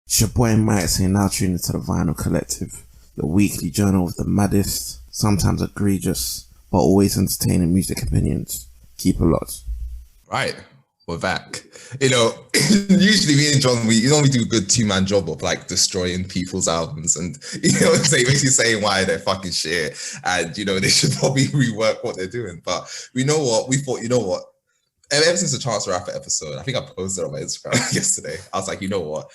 It's your boy Mike saying now tune into the Vinyl Collective, your weekly journal with the maddest, sometimes egregious, but always entertaining music opinions. Keep a lot. Right, we're back. You know, usually me and John, we do a good two-man job of like destroying people's albums and, you know, basically saying why they're fucking shit and, you know, they should probably rework what they're doing. But we know what, we thought, you know what, ever since the Chance the Rapper episode, I think I posted on my Instagram yesterday. I was like, you know what?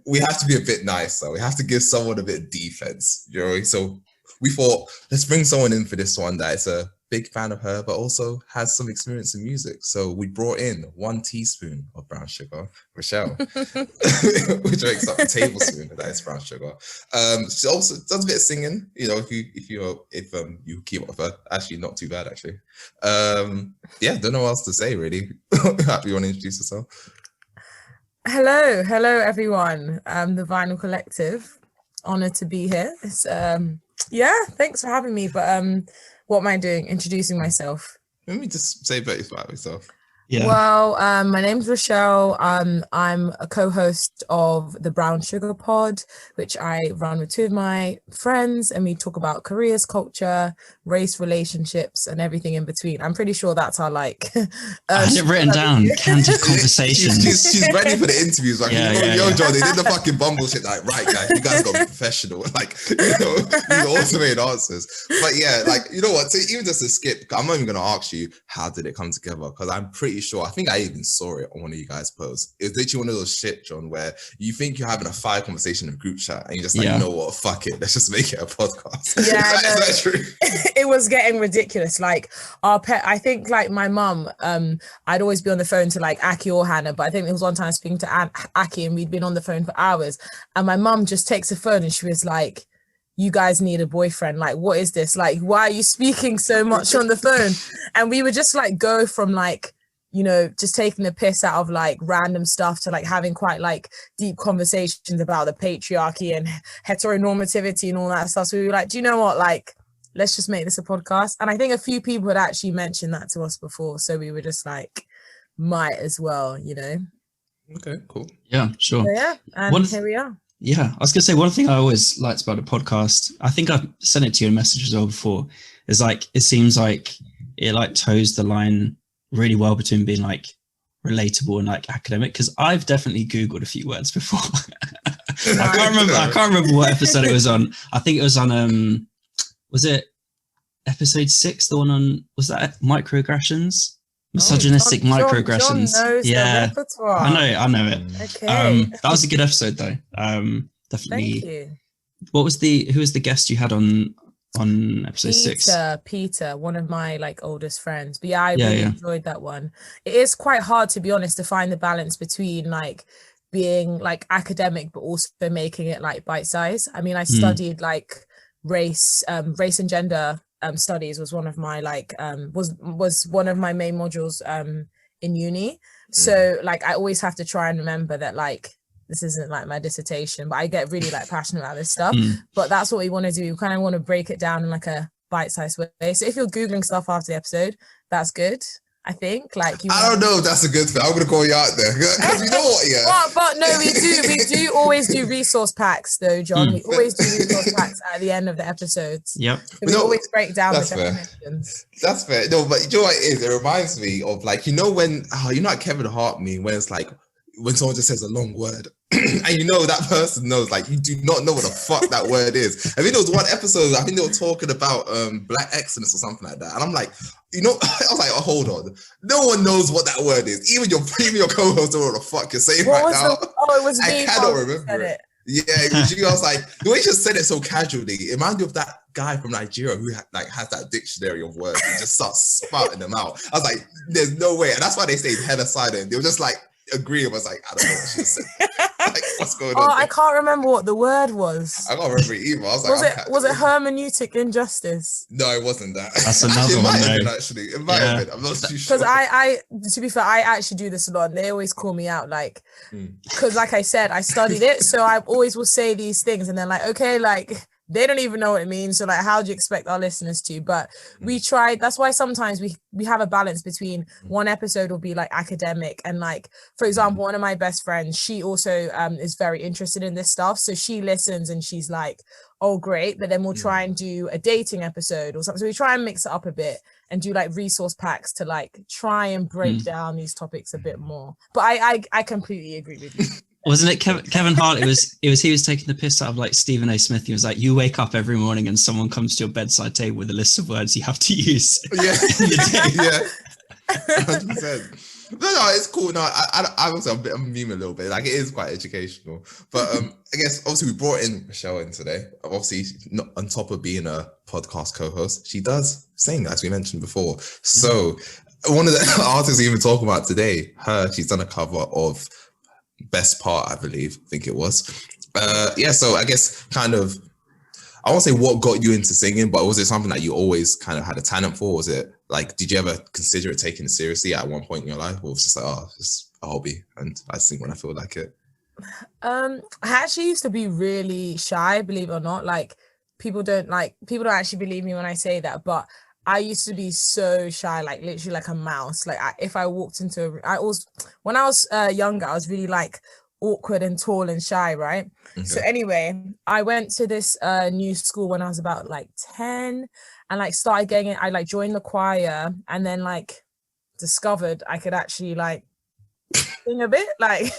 We have to be a bit nicer. We have to give someone a bit of defense, you know? So we thought, let's bring someone in for this one that is a big fan of her, but also has some experience in music. So we brought in 1 teaspoon of brown sugar, Rachelle, which makes up a tablespoon of that is brown sugar. She also does a bit of singing, you know, if you keep up with her. Actually, not too bad, actually. Yeah, don't know what else to say, really. You want to introduce yourself? Hello, everyone. The Vinyl Collective. Honored to be here. It's, yeah, thanks for having me. But what am I doing? Introducing myself. Let me just say a bit about yourself. Yeah. Well, my name's Rachelle. I'm a co-host of the Brown Sugar Pod, which I run with 2 of my friends, and we talk about careers, culture, race, relationships, and everything in between. I'm pretty sure that's our like. I had it written down. Candid conversation. She's ready for the interviews. Like, yo, John, they did the fucking Bumble shit. Like, right, guys, you guys got to be professional. Like, you know, these automated answers. But yeah, like, you know what? So even just to skip, I'm not even going to ask you how did it come together, because I'm pretty sure, I think I even saw it on one of you guys' posts. It's literally one of those shit, John, where you think you're having a fire conversation in a group chat and you're just like, you know what, fuck it, let's just make it a podcast. Yeah, is that true? It was getting ridiculous. Like our pet, I think like my mum, I'd always be on the phone to like Aki or Hannah, but I think there was one time speaking to Aki and we'd been on the phone for hours, and my mum just takes the phone and she was like, you guys need a boyfriend. Like, what is this? Like, why are you speaking so much on the phone? And we would just like go from like, you know, just taking the piss out of like random stuff to like having quite like deep conversations about the patriarchy and heteronormativity and all that stuff. So we were like, do you know what? Like, let's just make this a podcast. And I think a few people had actually mentioned that to us before. So we were just like, might as well, you know? Okay, cool. Yeah, sure. So yeah, and here we are. Yeah, I was going to say, one thing I always liked about the podcast, I think I've sent it to you in a message as well before, is like, it seems like it like toes the line really well between being like relatable and like academic, because I've definitely Googled a few words before. I can't remember what episode it was on. I think it was on was it episode 6, the one on, was that microaggressions? Misogynistic microaggressions. John knows I know it. Okay. That was a good episode though. Definitely. Thank you. Who was the guest you had on episode 6? Peter, one of my like oldest friends. But yeah, I really enjoyed that one. It is quite hard, to be honest, to find the balance between like being like academic but also making it like bite-sized. I mean, I studied like race and gender studies was one of my like was one of my main modules in uni. So like I always have to try and remember that like this isn't like my dissertation, but I get really like passionate about this stuff. But that's what we want to do. We kind of want to break it down in like a bite-sized way. So if you're Googling stuff after the episode, that's good. I think like I don't know if that's a good thing. I'm gonna call you out there. You know what? Yeah. But no, we do always do resource packs though, John. We always do resource packs at the end of the episodes. Yep. So we always break down the definitions. That's fair. No, but you know what it is? It reminds me of like, you know when you know what Kevin Hart meme, when it's like when someone just says a long word and you know that person knows, like you do not know what the fuck that word is. I think there was one episode, I think they were talking about black excellence or something like that. And I'm like, you know, I was like, oh, hold on. No one knows what that word is. Even your co-host don't know what the fuck you're saying right now. It was me. I cannot remember it. Yeah, I was like, the way she just said it so casually, it reminded me of that guy from Nigeria who like has that dictionary of words and just starts spouting them out. I was like, there's no way. And that's why they stayed hella silent. They were just like, agree. I was like, I don't know what she said. Like, what's going on? I can't remember what the word was. I can't remember it either. I was like, was it hermeneutic injustice? No, it wasn't that. That's another one. It might have been. I'm not too sure. Because I, to be fair, I actually do this a lot. And they always call me out, like, because like I said, I studied it, so I always will say these things, and they're like, okay, like they don't even know what it means. So like, how do you expect our listeners to? But we tried. That's why sometimes we have a balance between one episode will be like academic and like, for example, one of my best friends, she also is very interested in this stuff. So she listens and she's like, oh, great. But then we'll try and do a dating episode or something. So we try and mix it up a bit and do like resource packs to like try and break down these topics a bit more. But I completely agree with you. Wasn't it Kevin Hart? He was taking the piss out of like Stephen A. Smith. He was like, you wake up every morning and someone comes to your bedside table with a list of words you have to use. Yeah, yeah, 100%. No, it's cool. No, I was a meme a little bit. Like, it is quite educational. But I guess obviously we brought in Rachelle in today. Obviously, not on top of being a podcast co-host, she does sing, as we mentioned before. So one of the artists we even talk about today, H.E.R, she's done a cover of Best Part, I think it was. So I guess kind of, I won't say what got you into singing, but was it something that you always kind of had a talent for? Was it like, did you ever consider it taking it seriously at one point in your life? Or was it just like, oh, it's just a hobby and I sing when I feel like it? I actually used to be really shy, believe it or not. Like, people don't actually believe me when I say that, but I used to be so shy, like literally like a mouse. Like if I walked into a room, when I was younger, I was really like awkward and tall and shy, right? Okay. So anyway, I went to this new school when I was about like 10 and like started getting it. I like joined the choir and then like discovered I could actually like sing a bit. Like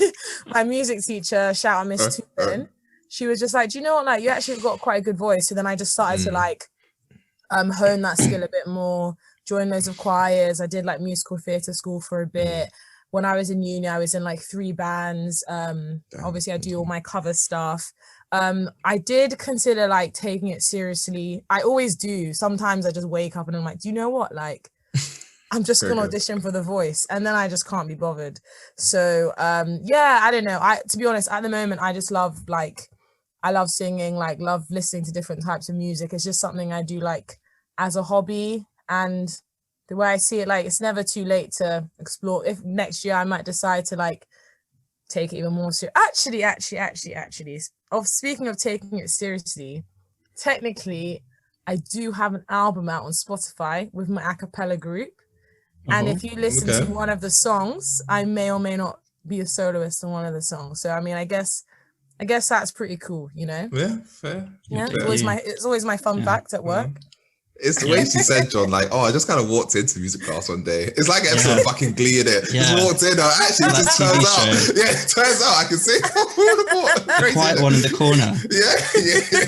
my music teacher, shout out Miss Tupin, she was just like, do you know what, like you actually got quite a good voice. So then I just started to like hone that skill a bit more, join loads of choirs. I did like musical theatre school for a bit. When I was in uni, I was in like 3 bands. Obviously I do all my cover stuff. I did consider like taking it seriously. I always do. Sometimes I just wake up and I'm like, do you know what, like I'm just gonna audition for The Voice, and then I just can't be bothered. So I don't know, to be honest, at the moment I just love I love singing, like love listening to different types of music. It's just something I do like as a hobby. And the way I see it, like it's never too late to explore. If next year I might decide to like take it even more serious. Actually, speaking of taking it seriously, technically I do have an album out on Spotify with my a cappella group. And if you listen to one of the songs, I may or may not be a soloist on one of the songs. So I mean, I guess that's pretty cool, you know? Yeah, fair. Yeah, it's always my fun fact at work. It's the way she said, John, like, oh, I just kind of walked into music class one day. It's like an episode of fucking Glee in it. Just walked in, actually, it just turns out I can sing. Quiet one in the corner. Yeah.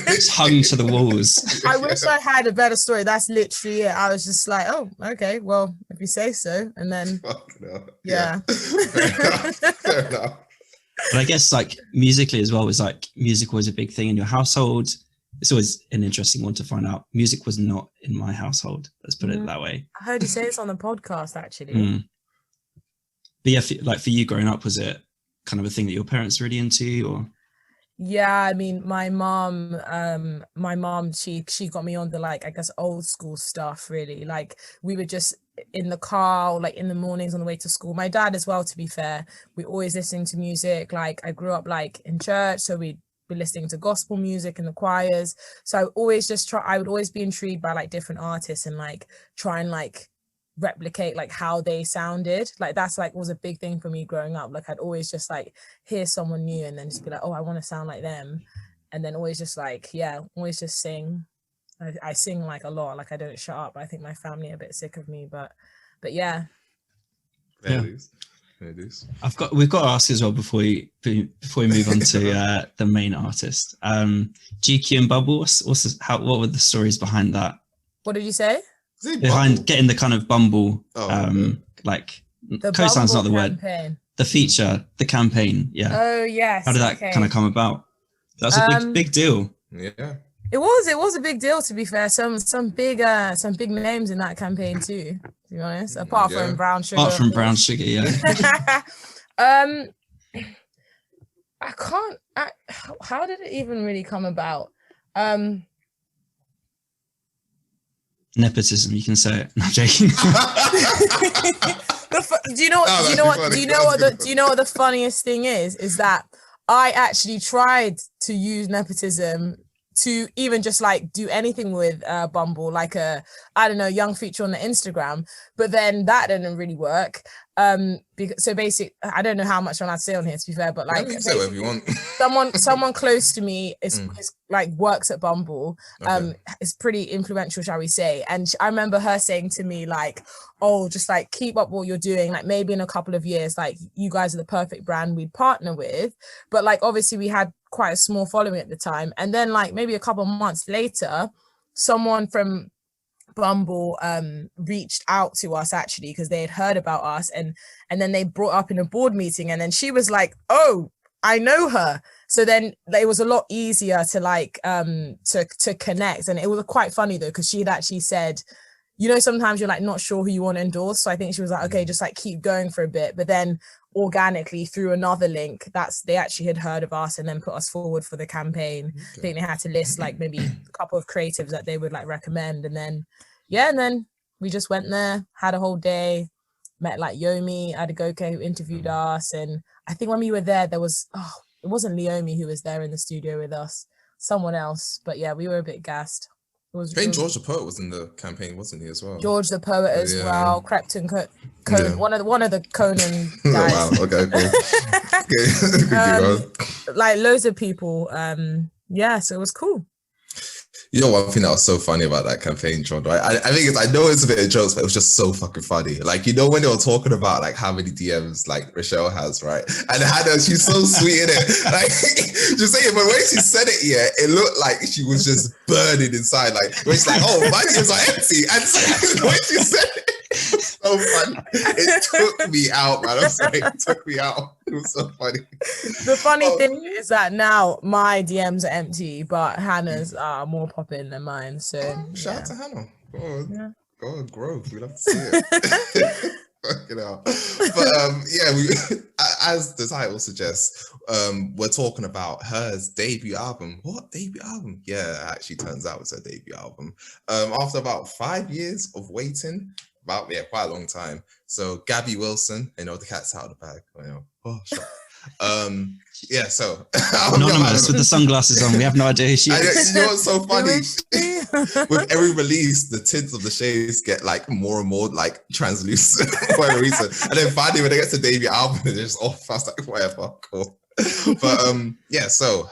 It's hung to the walls. I wish I had a better story. That's literally it. I was just like, oh, okay, well, if you say so. And then, yeah. Fair enough. But I guess like musically as well, was like music was a big thing in your household. It's always an interesting one to find out. Music was not in my household. Let's put it that way. I heard you say this on the podcast, actually. But yeah, like for you growing up, was it kind of a thing that your parents were really into, or? Yeah, I mean, my mom, she got me on the like, I guess, old school stuff, really. Like we were just in the car, or, like in the mornings on the way to school. My dad as well, to be fair, we always listening to music. Like I grew up like in church, so we'd be listening to gospel music in the choirs. So I would always be intrigued by like different artists and like try and like replicate like how they sounded. Like that's like was a big thing for me growing up. Like I'd always just like hear someone new and then just be like, oh, I want to sound like them. And then always just like, always just sing. I sing like a lot. Like I don't shut up. I think my family are a bit sick of me, but yeah. We've got to ask as well before we move on to the main artist. GQ and Bumble. What were the stories behind that? What did you say? Behind getting the kind of Bumble, like the co-sign's not the campaign. Word. The feature, the campaign. Yeah. Oh yes. How did that kind of come about? That's a big deal. Yeah. It was a big deal, to be fair. Some big names in that campaign too, to be honest. Apart from Brown Sugar. How did it even really come about? Nepotism, you can say it. No, I'm joking. Do you know what the funniest thing is? Is that I actually tried to use nepotism to even just like do anything with Bumble, like a, I don't know, young feature on the Instagram. But then that didn't really work. So basic, I don't know how much I'm allowed to say on here, to be fair, but like say whatever you want. someone close to me is like works at Bumble. Is pretty influential, shall we say. And I remember her saying to me like, oh, just like keep up what you're doing, like maybe in a couple of years, like you guys are the perfect brand we'd partner with. But like obviously we had quite a small following at the time, and then like maybe a couple of months later, someone from Bumble reached out to us actually, because they had heard about us, and then they brought up in a board meeting, and then she was like, oh, I know her. So then it was a lot easier to like to connect. And it was quite funny though, because she had actually said, you know, sometimes you're like not sure who you want to endorse. So I think she was like, okay, just like keep going for a bit. But then organically through another link, they actually had heard of us and then put us forward for the campaign. Okay. I think they had to list like maybe a couple of creatives that they would like recommend. And then, yeah, and then we just went there, had a whole day, met like Yomi Adegoke who interviewed us. And I think when we were there, there was, it wasn't Leomi who was there in the studio with us, someone else. But yeah, we were a bit gassed. I think George the Poet was in the campaign, wasn't he, as well? George the Poet as well. Crepton Conan, one of the Conan guys. Wow, okay, cool. Like loads of people. Yeah, so it was cool. You know, one thing that was so funny about that campaign, John, right? I think I know it's a bit of jokes, but it was just so fucking funny. Like, you know, when they were talking about like how many DMs like Rachelle has, right? And Hannah, she's so sweet in it. Like, just saying, but when she said it, yeah, it looked like she was just burning inside. Like, when she's like, oh, my DMs are empty. And so, when she said it, so funny. It took me out, man. I'm sorry, it took me out. It was so funny. The funny thing is that now my DMs are empty, but Hannah's are more popping than mine. So shout out to Hannah. Go on, growth. We love to see it. Fucking hell. But yeah, as the title suggests, we're talking about her debut album. What debut album? Yeah, it actually turns out it's her debut album. After about 5 years of waiting. Quite a long time. So Gabby Wilson, you know, the cat's out of the bag. You know, yeah. So anonymous with the sunglasses on. We have no idea who she is. You know what's so funny? With every release, the tints of the shades get like more and more like translucent for whatever reason. And then finally, when they get to the debut album, they're just off. I was like, whatever, cool. But yeah. So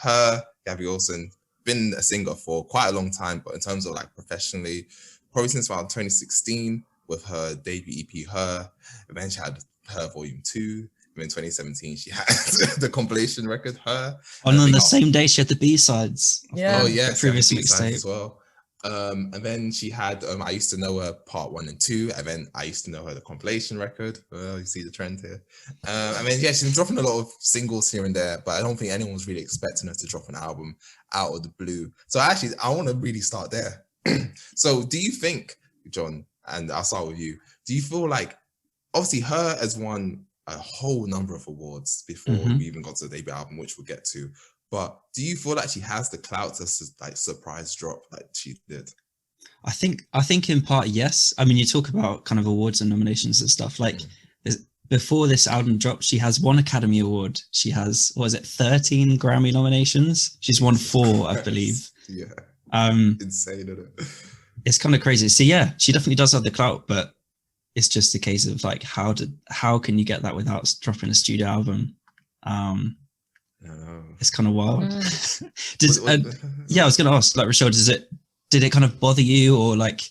Gabby Wilson, been a singer for quite a long time, but in terms of like professionally, probably since around 2016. With her debut EP, H.E.R. And then she had H.E.R. Volume 2. And in 2017, she had the compilation record, H.E.R. And on the same day, she had the B-sides. Yeah. Oh, yeah. Previous mixtape as well. And then she had I Used to Know Her Part 1 and 2. And then I Used to Know Her, the compilation record. Well, you see the trend here. And then, yeah, she's been dropping a lot of singles here and there, but I don't think anyone was really expecting her to drop an album out of the blue. So actually, I want to really start there. So do you think, John, and I'll start with you. Do you feel like, obviously, H.E.R. has won a whole number of awards before we even got to the debut album, which we'll get to. But do you feel like she has the clout to like surprise drop like she did? I think in part, yes. I mean, you talk about kind of awards and nominations and stuff. Like before this album dropped, she has 1 Academy Award. She has, 13 Grammy nominations. She's won 4, I believe. Yeah. Insane, isn't it? It's kind of crazy. So yeah, she definitely does have the clout, but it's just a case of like, how can you get that without dropping a studio album? It's kind of wild. Yeah, I was going to ask, like, Rachelle, did it kind of bother you, or like,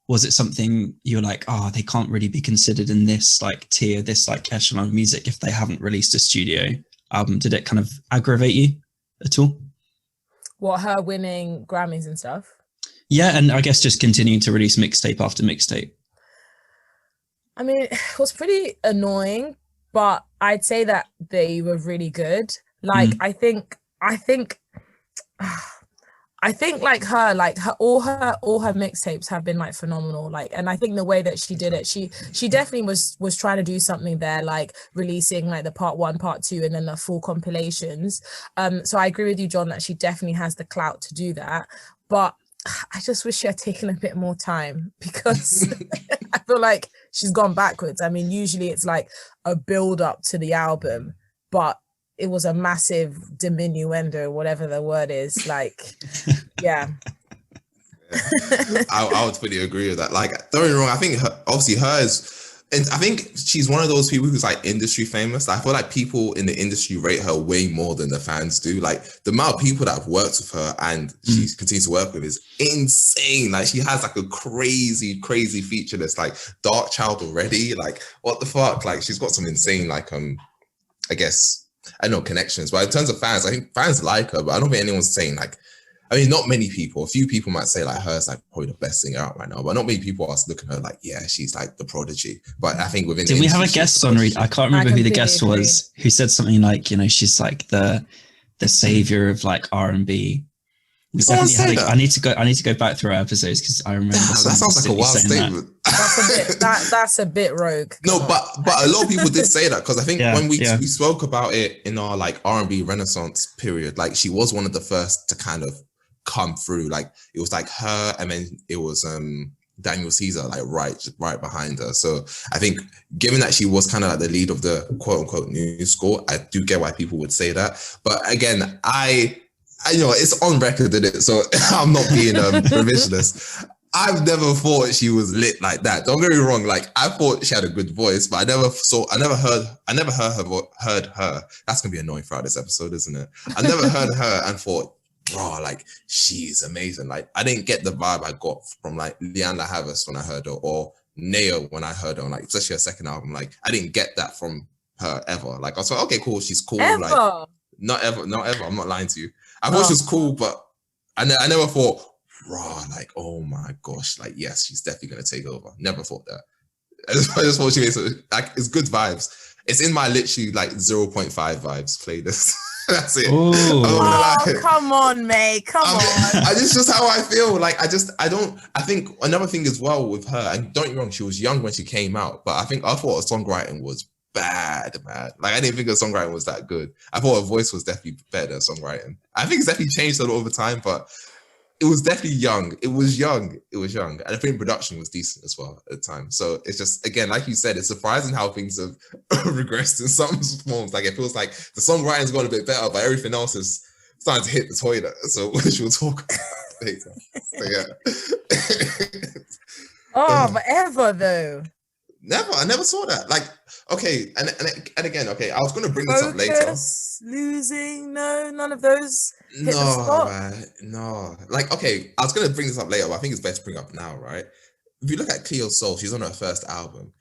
was it something you were like, they can't really be considered in this like tier, this like echelon of music if they haven't released a studio album? Did it kind of aggravate you at all? What, her winning Grammys and stuff? Yeah, and I guess just continuing to release mixtape after mixtape. I mean, it was pretty annoying, but I'd say that they were really good. Like, I think like all her mixtapes have been like phenomenal. Like, and I think the way that she did it, she definitely was trying to do something there, like releasing like the part 1, part 2, and then the full compilations. So I agree with you, John, that she definitely has the clout to do that. But I just wish she had taken a bit more time, because I feel like she's gone backwards. I mean, usually it's like a build up to the album, but it was a massive diminuendo, whatever the word is, like Yeah. I would fully agree with that. Like, don't get me wrong, I think obviously hers, and I think she's one of those people who's like industry famous. Like, I feel like people in the industry rate her way more than the fans do. Like, the amount of people that have worked with her and she continues to work with is insane. Like, she has like a crazy feature list, like Dark Child already. Like, what the fuck? Like, she's got some insane, like, I guess, I don't know, connections. But in terms of fans, I think fans like her, but I don't think anyone's saying like, I mean, not many people. A few people might say like hers like probably the best singer out right now, but not many people are looking at her like, yeah, she's like the prodigy. But I think within did we have a guest on? I can't remember who the guest was, who said something like, you know, she's like the savior of like R&B. We definitely had I need to go back through our episodes because I remember. That sounds like a wild statement. That's a bit rogue. No, but a lot of people did say that because I think when we spoke about it in our like R&B Renaissance period, like she was one of the first to kind of come through. Like it was like her, and then it was Daniel Caesar like right behind her. So I think given that she was kind of like the lead of the quote unquote new school, I do get why people would say that. But again, I you know, it's on record, isn't it? So I'm not being revisionist. I've never thought she was lit like that. Don't get me wrong. Like I thought she had a good voice, but I never heard her. That's gonna be annoying throughout this episode, isn't it? I never heard her and thought, bro, like she's amazing. Like I didn't get the vibe I got from like Leanne La Havas when I heard her, or Neo when I heard her, like especially her second album. Like I didn't get that from her ever. Like I was like, okay, cool, she's cool. Ever? Like not ever. I'm not lying to you. I thought she was cool, but I never thought, raw, like, oh my gosh, like, yes, she's definitely going to take over. Never thought that. I just thought she made like, it's good vibes. It's in my literally like 0.5 vibes playlist. That's it. Oh, come on, mate. Come on. It's just how I feel. Like, I think another thing as well with her, and don't get me wrong, she was young when she came out, but I thought her songwriting was bad, man. Like I didn't think her songwriting was that good. I thought her voice was definitely better than songwriting. I think it's definitely changed a lot over time, but it was definitely young. It was young. And I think production was decent as well at the time. So it's just, again, like you said, it's surprising how things have regressed in some forms. Like it feels like the songwriting's got a bit better, but everything else is starting to hit the toilet. So which we'll talk about later. So yeah. Oh, but ever though. Never. I never saw that. Like, okay, and again, okay, I was going to bring this up later. Losing, no, none of those. No. Like, okay, I was going to bring this up later, but I think it's best to bring up now, right? If you look at Cleo's Soul, she's on her first album.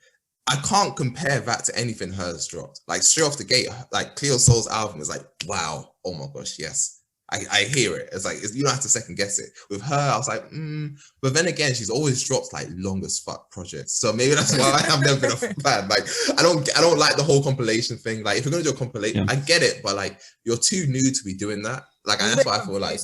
I can't compare that to anything hers dropped. Like, straight off the gate, like, Cleo's Soul's album is like, wow, oh my gosh, yes. I hear it. It's like, you don't have to second guess it. With her, I was like, But then again, she's always dropped like long as fuck projects. So maybe that's why I've never been a fan. Like, I don't like the whole compilation thing. Like, if you're going to do a compilation, I get it. But like, you're too new to be doing that. Like, and that's why I feel like,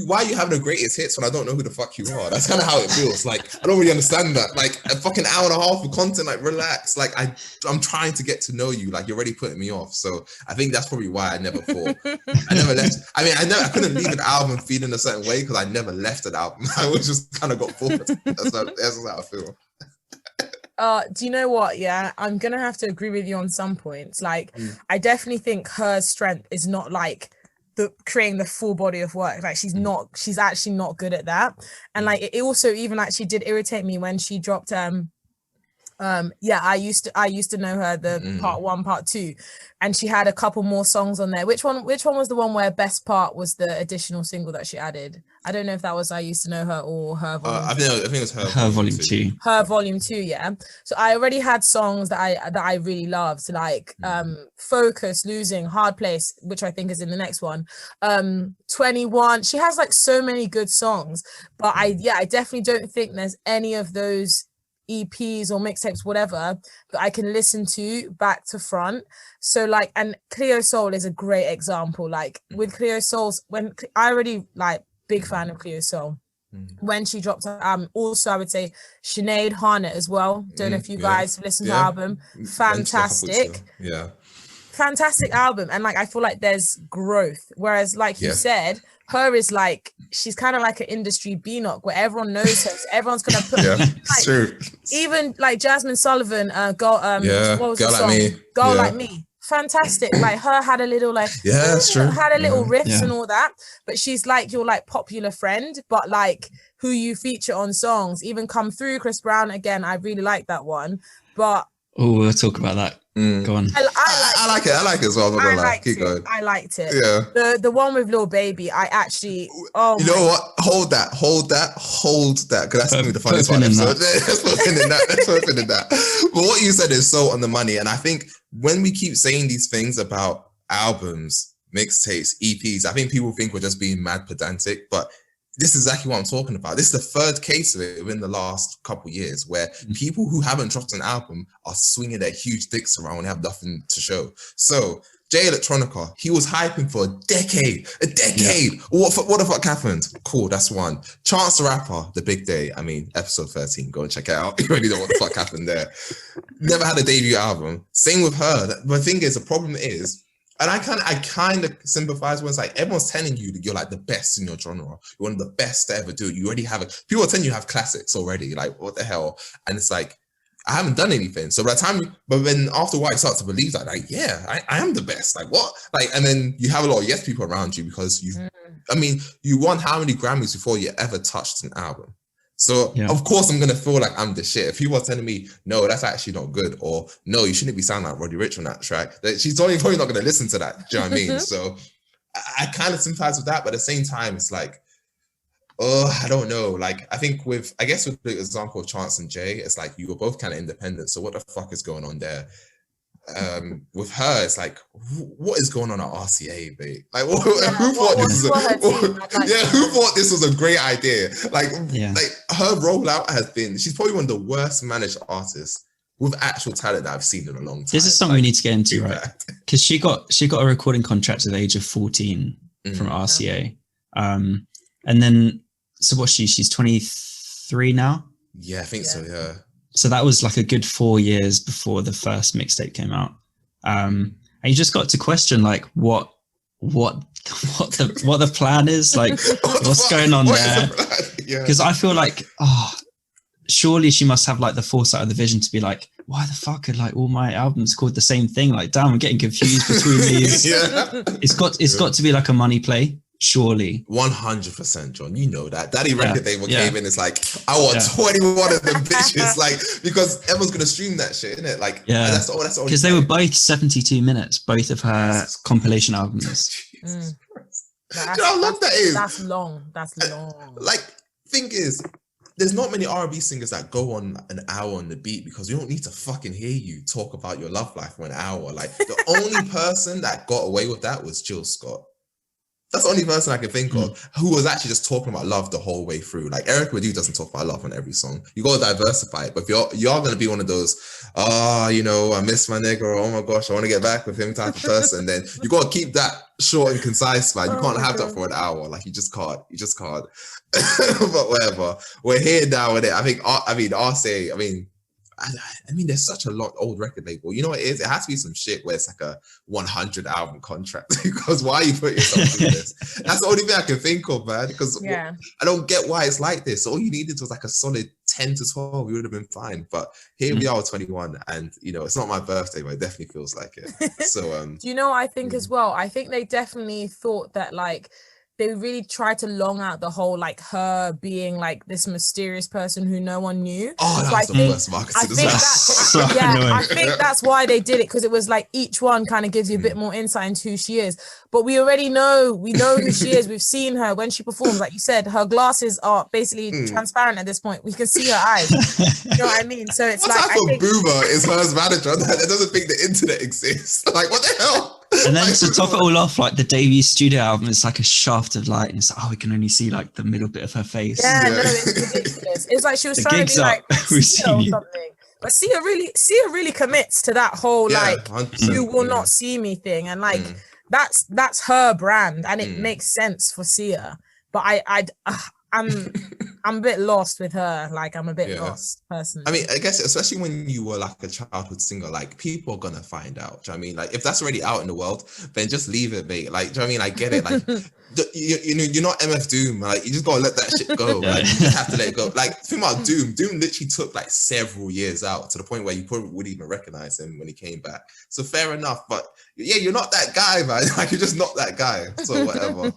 why are you having the greatest hits when I don't know who the fuck you are? That's kind of how it feels. Like, I don't really understand that. Like, a fucking hour and a half of content, like, relax. Like, I'm trying to get to know you. Like, you're already putting me off. So I think that's probably why I never thought. I never left. I mean, I couldn't leave an album feeling a certain way because I never left an album. I was just kind of got bored. That's how I feel. Do you know what? Yeah, I'm going to have to agree with you on some points. Like, I definitely think her strength is not like creating the full body of work. Like she's actually not good at that. And like it also even actually did irritate me when she dropped I used to know her, the part 1, part 2, and she had a couple more songs on there. Which one was the one where best part was the additional single that she added? I don't know if that was I Used to Know Her or Her Volume I think it was Her Volume 2. Her Volume 2, yeah. So I already had songs that I really loved, like Focus, Losing, Hard Place, which I think is in the next one. 21. She has like so many good songs, but I definitely don't think there's any of those EPs or mixtapes, whatever, that I can listen to back to front. So like, and Cleo Soul is a great example. Like with Cleo Soul's, when I already like big fan of Cleo Soul. When she dropped her album, also I would say Sinead Harnett as well. Don't know if you guys have listened to her album. Fantastic. Fantastic album. And like I feel like there's growth. Whereas like you said, her is like, she's kind of like an industry B-knock where everyone knows her. So everyone's gonna put like, true. Even like Jasmine Sullivan, what was the song? Like Me. fantastic. Like her had a little like that's true. Had a little riffs Yeah. and all that, but she's like your like popular friend, but like who you feature on songs, even Come Through, Chris Brown again. I really like that one, but we'll talk about that. Go on. I like it. I like it as well. I'm not gonna lie. Keep going. I liked it. Yeah. The one with Lil Baby, I actually. Oh, you know what? Hold that. Because that's gonna be the funniest one. Let's put in that. But what you said is so on the money, and I think when we keep saying these things about albums, mixtapes, EPs, I think people think we're just being mad pedantic, but this is exactly what I'm talking about. This is the third case of it within the last couple of years where people who haven't dropped an album are swinging their huge dicks around when they have nothing to show. So Jay Electronica, he was hyping for a decade. Yeah. What the fuck happened? Cool, that's one. Chance the Rapper, The Big Day. I mean, episode 13, go and check it out. You already know what the fuck happened there. Never had a debut album. Same with her. The thing is, the problem is, and I kind of sympathize when it's like everyone's telling you that you're like the best in your genre. You're one of the best to ever do it. You already have people are telling you have classics already. Like, what the hell? And it's like, I haven't done anything. So by the time, but then after a while, you start to believe that, like, yeah, I am the best. Like, what? Like, and then you have a lot of yes people around you because you won how many Grammys before you ever touched an album? So of course I'm gonna feel like I'm the shit. If people are telling me, no, that's actually not good, or no, you shouldn't be sounding like Roddy Ricch on that track, she's probably not gonna listen to that. Do you know what I mean? So I kind of sympathize with that, but at the same time, it's like, I don't know. Like, I think with the example of Chance and Jay, it's like you were both kind of independent. So what the fuck is going on there? With her, it's like, what is going on at RCA, babe? Like, who thought this was a great idea? Like her rollout has been, she's probably one of the worst managed artists with actual talent that I've seen in a long time. This is something we need to get into, right? Because she got a recording contract at the age of 14 from RCA. And then, so what's she's 23 now? Yeah, I think so, yeah. So that was like a good 4 years before the first mixtape came out. And you just got to question like what the plan is, like what's going on there? Because I feel like, surely she must have like the foresight of the vision to be like, why the fuck are like all my albums called the same thing? Like, damn, I'm getting confused between these. It's got to be like a money play. Surely 100%, John. You know that Daddy record label came in. It's like, I want 21 of them bitches, like, because everyone's gonna stream that shit, isn't it? Like, that's all. Because they were both 72 minutes, both of her compilation albums. How long that is? That's long. Like, thing is, there's not many R&B singers that go on an hour on the beat because you don't need to fucking hear you talk about your love life for an hour. Like, the only person that got away with that was Jill Scott. That's the only person I can think of who was actually just talking about love the whole way through. Like, Erykah Badu doesn't talk about love on every song. You got to diversify it. But if you're going to be one of those, I miss my nigga, or oh my gosh, I want to get back with him type of person, then you got to keep that short and concise, man. You can't have that for an hour. Like, you just can't. But whatever. We're here now with it. I mean, there's such a old record label. You know what it is? It has to be some shit where it's like a 100 album contract. Because why are you putting yourself through this? That's the only thing I can think of, man. Because I don't get why it's like this. All you needed was like a solid 10 to 12. We would have been fine. But here we are, 21, and it's not my birthday, but it definitely feels like it. So, do you know what I think as well? I think they definitely thought that like they really tried to long out the whole like her being like this mysterious person who no one knew. Oh, that's the worst marketing as well. I think that's why they did it, because it was like each one kind of gives you a bit more insight into who she is. But we already know, who she is. We've seen her when she performs. Like you said, her glasses are basically transparent at this point. We can see her eyes. You know what I mean? So it's what like, type of boomer is her manager that doesn't think the internet exists? Like, what the hell? And then to top it all off, like the debut studio album, it's like a shaft of light, and it's like, we can only see like the middle bit of her face. No, it's ridiculous. It's like she was trying to be like Sia or something. But Sia really commits to that whole like 100%, you will not see me thing, and like that's her brand, and it makes sense for Sia. But I'm I'm a bit lost with her. Like, I'm a bit lost personally. I mean, I guess especially when you were like a childhood singer, like people are gonna find out. Do you know what I mean? Like, if that's already out in the world, then just leave it, mate. Like, do you know what I mean? I get it. Like, you know, you're not MF Doom. Like, you just gotta let that shit go. Like, you just have to let it go. Like, think about Doom. Doom literally took like several years out to the point where you probably wouldn't even recognize him when he came back. So fair enough, but yeah, you're not that guy, man. Like, you're just not that guy. So whatever.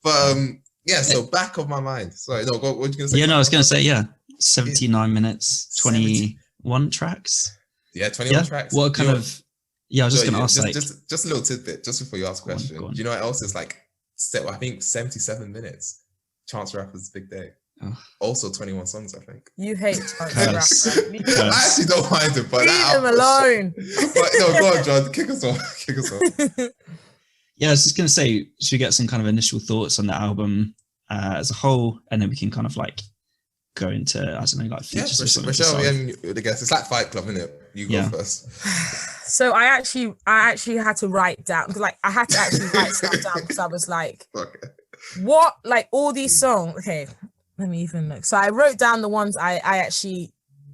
But yeah, so back of my mind. Sorry, no, what were you gonna say? Yeah, no, I was gonna say 79 minutes, 21 tracks. Yeah, 21 tracks. What kind of? Yeah, I was just gonna ask. Just a little tidbit, just before you ask a question. Do you know what else is like? I think 77 minutes. Chance the Rapper's Big Day. Oh. Also 21 songs, I think. You hate Chance the Rapper. I actually don't mind it, but leave him alone. But no, go on, John. Kick us off. Yeah, I was just gonna say, should we get some kind of initial thoughts on the album as a whole, and then we can kind of like go into, I don't know, like features. Rachelle, I guess it's like Fight Club, isn't it? You go first. So I actually had to write down, because like I had to actually write stuff down, because I was like, what, like all these songs. Okay, let me even look. So I wrote down the ones I actually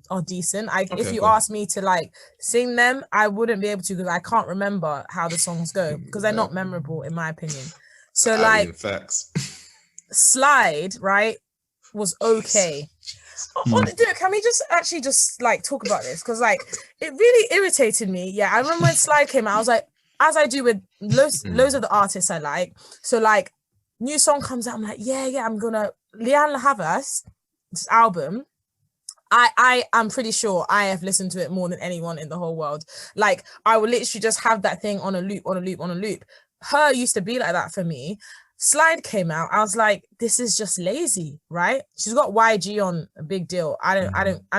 are decent. If you ask me to like sing them, I wouldn't be able to, because I can't remember how the songs go, because they're not memorable in my opinion. So like facts. Slide, right, was okay. Dude, can we just like talk about this? Because like it really irritated me. Yeah, I remember when Slide came out, I was like, as I do with loads of the artists I like. So like new song comes out, I'm like, yeah, I'm gonna Lianne La Havas, this album. I'm pretty sure I have listened to it more than anyone in the whole world. Like, I would literally just have that thing on a loop. Her used to be like that for me. Slide came out, I was like, this is just lazy, right? She's got YG on a big deal. I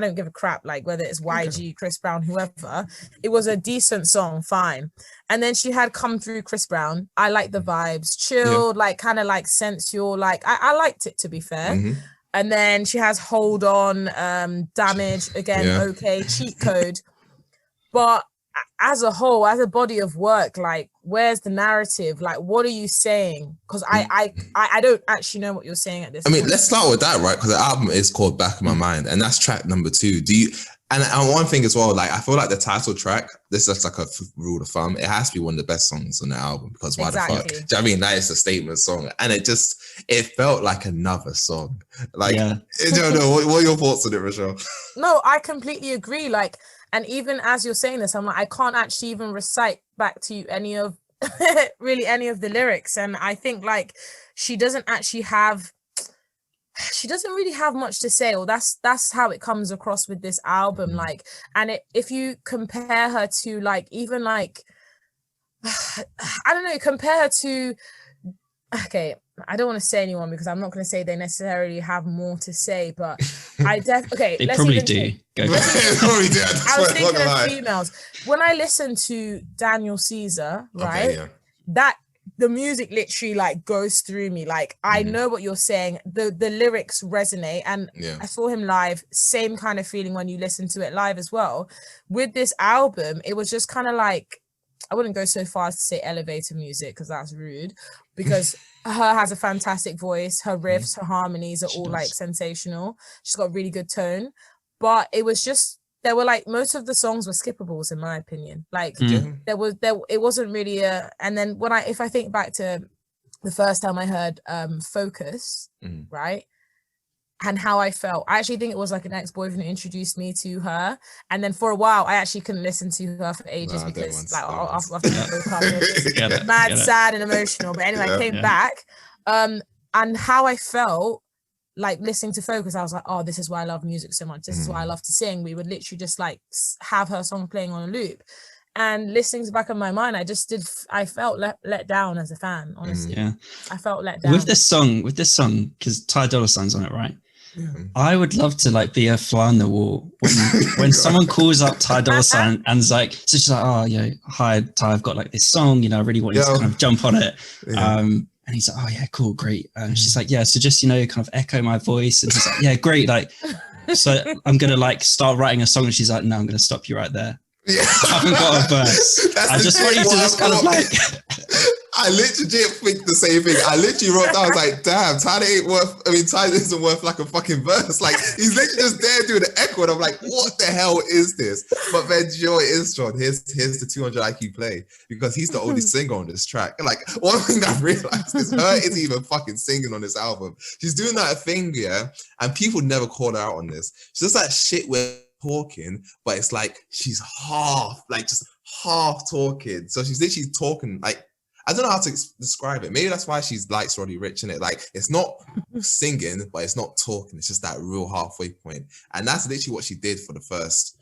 don't give a crap, like whether it's YG, Chris Brown, whoever. It was a decent song, fine. And then she had Come Through Chris Brown. I like the vibes, chilled, like kind of like sensual. Like I liked it, to be fair. And then she has Hold On, Damage, again, okay, Cheat Code. But as a whole, as a body of work, like, where's the narrative? Like, what are you saying? Because I don't actually know what you're saying at this point. I mean, let's start with that, right? Because the album is called Back of My Mind, and that's track number 2. And one thing as well, like, I feel like the title track, this is like a rule of thumb, it has to be one of the best songs on the album, because why the fuck? Do you know what I mean? That is a statement song. And it felt like another song. Like, I don't know, what are your thoughts on it, Rachelle? No, I completely agree. Like, and even as you're saying this, I'm like, I can't actually even recite back to you any of the lyrics. And I think like she doesn't really have much to say, or that's how it comes across with this album. Like, and if you compare her to like, even like, I don't know, compare her to, okay, I don't want to say anyone, because I'm not going to say they necessarily have more to say, but I they probably do. They probably do. I was thinking of females. When I listen to Daniel Caesar, right, that the music literally like goes through me. Like, I know what you're saying. The lyrics resonate, and I saw him live. Same kind of feeling when you listen to it live as well. With this album, it was just kind of like, I wouldn't go so far as to say elevator music, because that's rude, because her has a fantastic voice, her riffs, her harmonies are all like sensational. She's got a really good tone, but it was just, there were like, most of the songs were skippables in my opinion. Like it wasn't really and then if I think back to the first time I heard Focus, right, and how I felt, I actually think it was like an ex-boyfriend who introduced me to her, and then for a while I actually couldn't listen to her for ages, because like after I broke up, sad and emotional. But anyway, I came back, and how I felt like listening to Focus, I was like, oh, this is why I love music so much. This is why I love to sing. We would literally just like have her song playing on a loop. And listening to Back of My Mind, I felt let down as a fan, honestly. I felt let down. With this song, because Ty Dolla $ign's on it, right? I would love to like be a fly on the wall when someone calls up Ty Dolla $ign and is like, so she's like, oh yeah, hi Ty, I've got like this song, I really want you to kind of jump on it. And he's like, oh yeah, cool, great. She's like, yeah, so just kind of echo my voice. And he's like, yeah, great. Like, so I'm gonna like start writing a song, and she's like, no, I'm gonna stop you right there. I haven't got a verse. I just want you to just kind of like I literally didn't think the same thing. I literally wrote down, I was like, damn, Tyler isn't worth like a fucking verse. Like, he's literally just there doing the echo, and I'm like, what the hell is this? But then, you know what it is, John? Here's the 200 IQ play, because he's the only singer on this track. Like, one thing I've realized is H.E.R isn't even fucking singing on this album. She's doing that thing, yeah, and people never call her out on this. She does that shit where talking, but it's like she's just half talking. So she's literally talking like, I don't know how to describe it. Maybe that's why she's like Roddy Ricch in it. Like, it's not singing, but it's not talking. It's just that real halfway point. And that's literally what she did for the first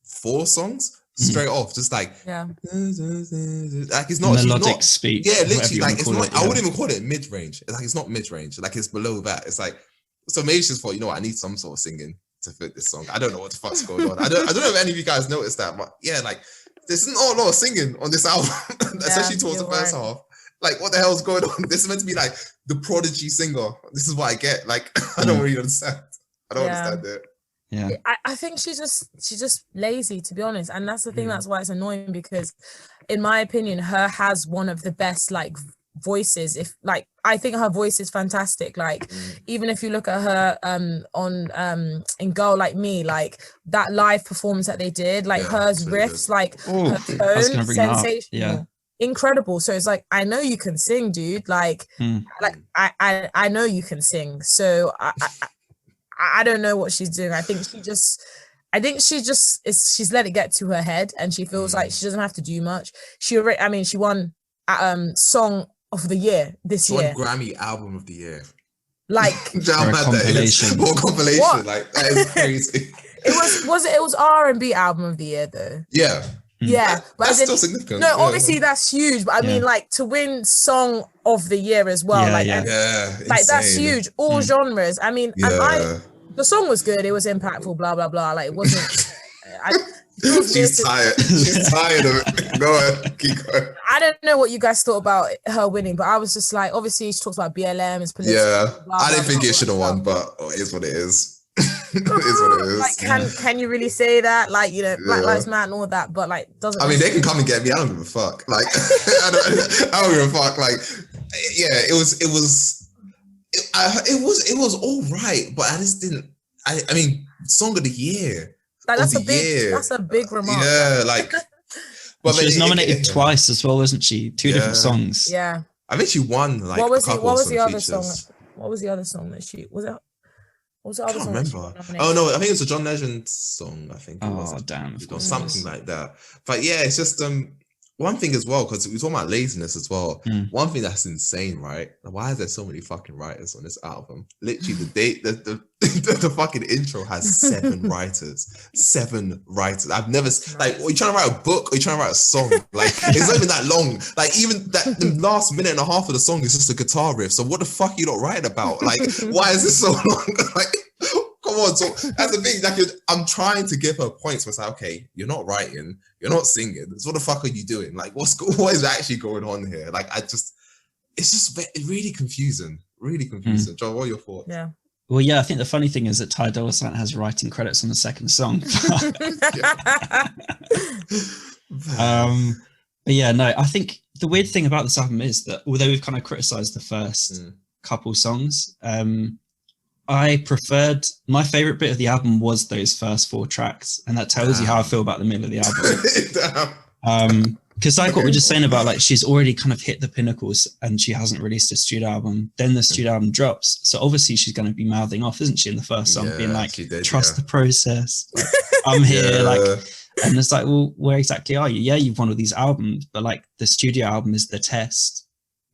4 songs. Straight off, just like, yeah, like it's not melodic speech. Yeah, literally, like it's not. I wouldn't even call it mid range. Like, it's not mid range. Like, it's below that. It's like, so maybe she just thought, you know what, I need some sort of singing to fit this song. I don't know what the fuck's going on. I don't know if any of you guys noticed that, but yeah, like, there's not a lot of singing on this album, especially towards the first half. Like, what the hell's going on? This is meant to be like the prodigy singer. This is what I get. Like, I don't really understand. I don't understand it. Yeah, I think she's just lazy, to be honest, and that's the thing. That's why it's annoying, because, in my opinion, H.E.R has one of the best like voices. If like, I think her voice is fantastic. Like, even if you look at her on in Girl Like Me, like that live performance that they did, like H.E.R's riffs, like her tone, sensational, incredible. So it's like, I know you can sing, dude. Like, like I know you can sing. So I don't know what she's doing. I think she's let it get to her head, and she feels like she doesn't have to do much. She won Song of the Year this year. She won Grammy Album of the Year. Like, compilation. What? Like, that is crazy. It was R&B Album of the Year though. Yeah. Yeah, but that's still significant. No, obviously that's huge. But I mean, like, to win Song of the Year as well, like that's huge. All genres. I mean, and the song was good. It was impactful. Blah blah blah. Like, it wasn't. She's tired. She's tired of it. Go ahead, keep going. I don't know what you guys thought about her winning, but I was just like, obviously she talks about BLM, it's political. Yeah, blah, I didn't blah, think blah, it should have won, but it is what it is. It is what it is. Like, can you really say that? Like, you know, Black Lives Matter and all that, but like, doesn't. I mean, they can come and get me. I don't give a fuck. Like, I don't give a fuck. Like, yeah, it was all right, but I just didn't. I mean, Song of the Year. Like, that's a big remark. Yeah, like. But she was nominated twice as well, wasn't she? 2 different songs. Yeah. I think she won. Like, what was the other features. song? What was the other song that she was it? What was the other I can't song? remember. Oh no, I think it's a John Legend song. I think. Damn. Or something like that. But yeah, it's just one thing as well, because we're talking about laziness as well. One thing that's insane, right? Why is there so many fucking writers on this album? Literally, the fucking intro has 7 writers. 7 writers. I've never like. Are you trying to write a book? Or are you trying to write a song? Like, it's not even that long. Like, even that the last minute and a half of the song is just a guitar riff. So what the fuck are you not writing about? Like, why is this so long? Like, come on. So that's the thing. Like, I'm trying to give her points. Where it's like, okay, you're not writing, you're not singing. So what the fuck are you doing? Like, what is actually going on here? Like, it's just really confusing. Really confusing. John, what are your thoughts? Yeah. Well, yeah, I think the funny thing is that Ty Dolla $ign has writing credits on the second song. But yeah, no, I think the weird thing about this album is that although we've kind of criticized the first couple songs, I preferred, my favorite bit of the album was those first 4 tracks, and that tells you how I feel about the middle of the album. Because like what we're just saying about, like, she's already kind of hit the pinnacles and she hasn't released a studio album. Then the studio album drops, so obviously she's going to be mouthing off, isn't she, in the first song, being like, trust the process, like, I'm here, like, and it's like, well, where exactly are you? Yeah, you've won all these albums, but like the studio album is the test.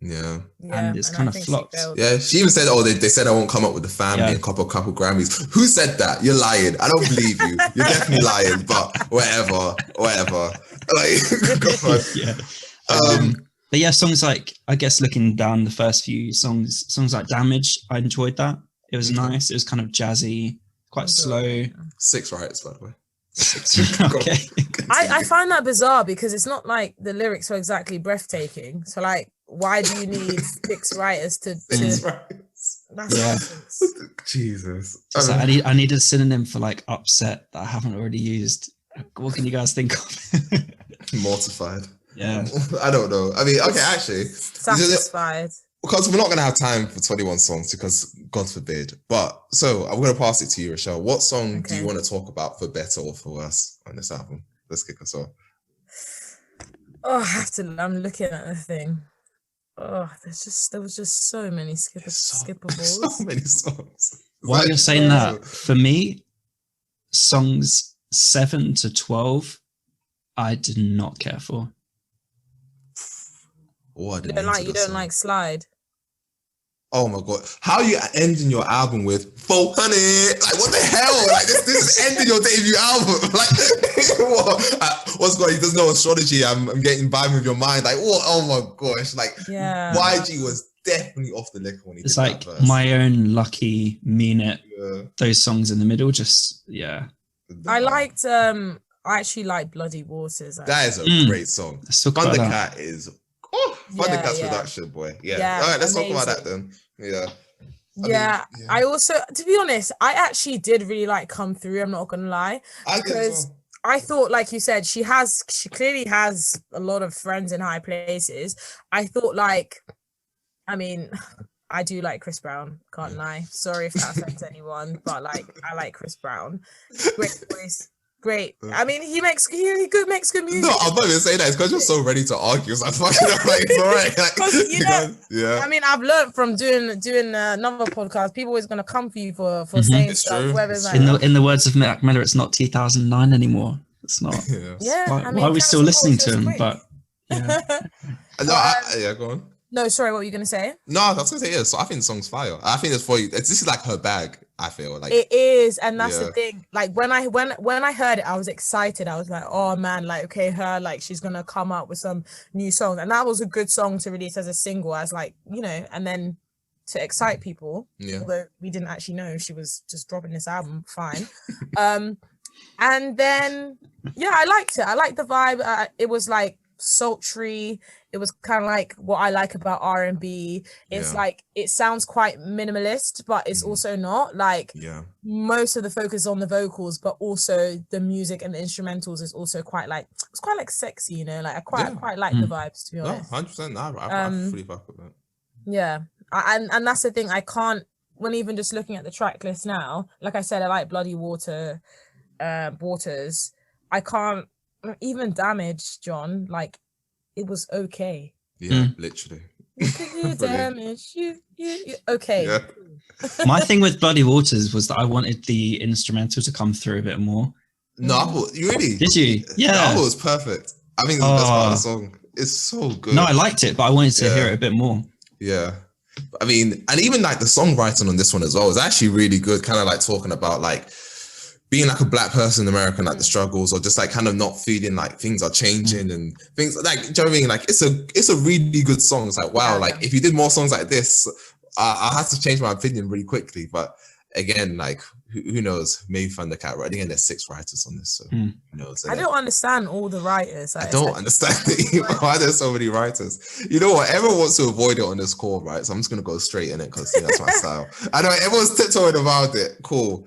And it's kind of flopped. Yeah, she even said, they said I won't come up with the family and couple Grammys. Who said that? You're lying. I don't believe you. You're definitely lying, but whatever. Like, come on. But yeah, songs like, I guess looking down the first few songs like Damage, I enjoyed that. It was nice. It was kind of jazzy, quite slow. 6 writers, by the way. Okay. I find that bizarre, because it's not like the lyrics are exactly breathtaking. So like, why do you need 6 writers to 6 writers? That's nonsense. Jesus. Like, I need a synonym for like upset that I haven't already used. What can you guys think of? Mortified. Yeah. I don't know. I mean, okay, actually, Satisfied. because we're not going to have time for 21 songs because God forbid. But so I'm going to pass it to you, Rachelle. What song do you want to talk about for better or for worse on this album? Let's kick us off. Oh, I'm looking at the thing. Oh, there was just so many skippables. So many songs. While you're saying that, for me, songs 7 to 12, I did not care for. Oh, you don't like Slide. Oh my God. How are you ending your album with "Full Honey"? Like, what the hell? Like, this is ending your debut album. Like, what's going on? He doesn't know astrology. I'm getting by with your mind. Like, what? Oh my gosh. Like, YG was definitely off the liquor when he did that. It's like My Own Lucky, Mean It. Yeah. Those songs in the middle, just, yeah. I actually like Bloody Waters. Actually. That is a great song. Thundercat is... Thundercat's production, boy. Yeah. All right, let's talk about that then. Yeah. I also, to be honest, I actually did really like Come Through. I'm not gonna lie, because I thought, like you said, she clearly has a lot of friends in high places. I thought, I do like Chris Brown. Can't lie. Sorry if that offends anyone, but I like Chris Brown. Great voice. Great. I mean, he makes good music. No, I'm not even saying that. It's because you're so ready to argue. So I'm fucking like, it's all right. Yeah. I mean, I've learned from doing another podcast. People always gonna come for you for saying stuff. In the words of Mac Miller, it's not 2009 anymore. It's not. Why are we still listening to him? But go on. No, sorry. What were you gonna say? No, I was gonna say So I think the song's fire. I think it's for you. This is like her bag. I feel like it is, and that's the thing. Like when I heard it, I was excited. I was like, oh man, like okay, she's gonna come up with some new songs, and that was a good song to release as a single, as and then to excite people. Yeah. Although we didn't actually know she was just dropping this album. Fine. And then I liked it. I liked the vibe. It was like sultry. It was kind of like what I like about R&B. It's like it sounds quite minimalist, but it's also not. Like most of the focus is on the vocals, but also the music and the instrumentals is also quite like sexy, Like I quite like the vibes, to be honest. 100%. I fully fuck with that. Yeah, and that's the thing. I can't, when even just looking at the track list now, like I said, I like Bloody Waters. I can't even Damage, John. Like, it was okay. Yeah, literally. You damage you. Okay. Yeah. My thing with Bloody Waters was that I wanted the instrumental to come through a bit more. No, I thought, you really? Did you? Yeah. I thought it was perfect. I think it's the best part of the song. It's so good. No, I liked it, but I wanted to hear it a bit more. Yeah. I mean, and even like the songwriting on this one as well is actually really good. Kind of like talking about like being like a black person in America and like the struggles, or just like kind of not feeling like things are changing and things like, do you know what I mean? Like it's a really good song. It's like, wow, like if you did more songs like this, I had to change my opinion really quickly. But again, like who knows? Maybe Thundercat, right? Again, there's 6 writers on this, so who knows? I don't understand all the writers. I don't understand why there's so many writers. You know what? Everyone wants to avoid it on this call, right? So I'm just gonna go straight in it because that's my style. I know everyone's tiptoeing about it. Cool.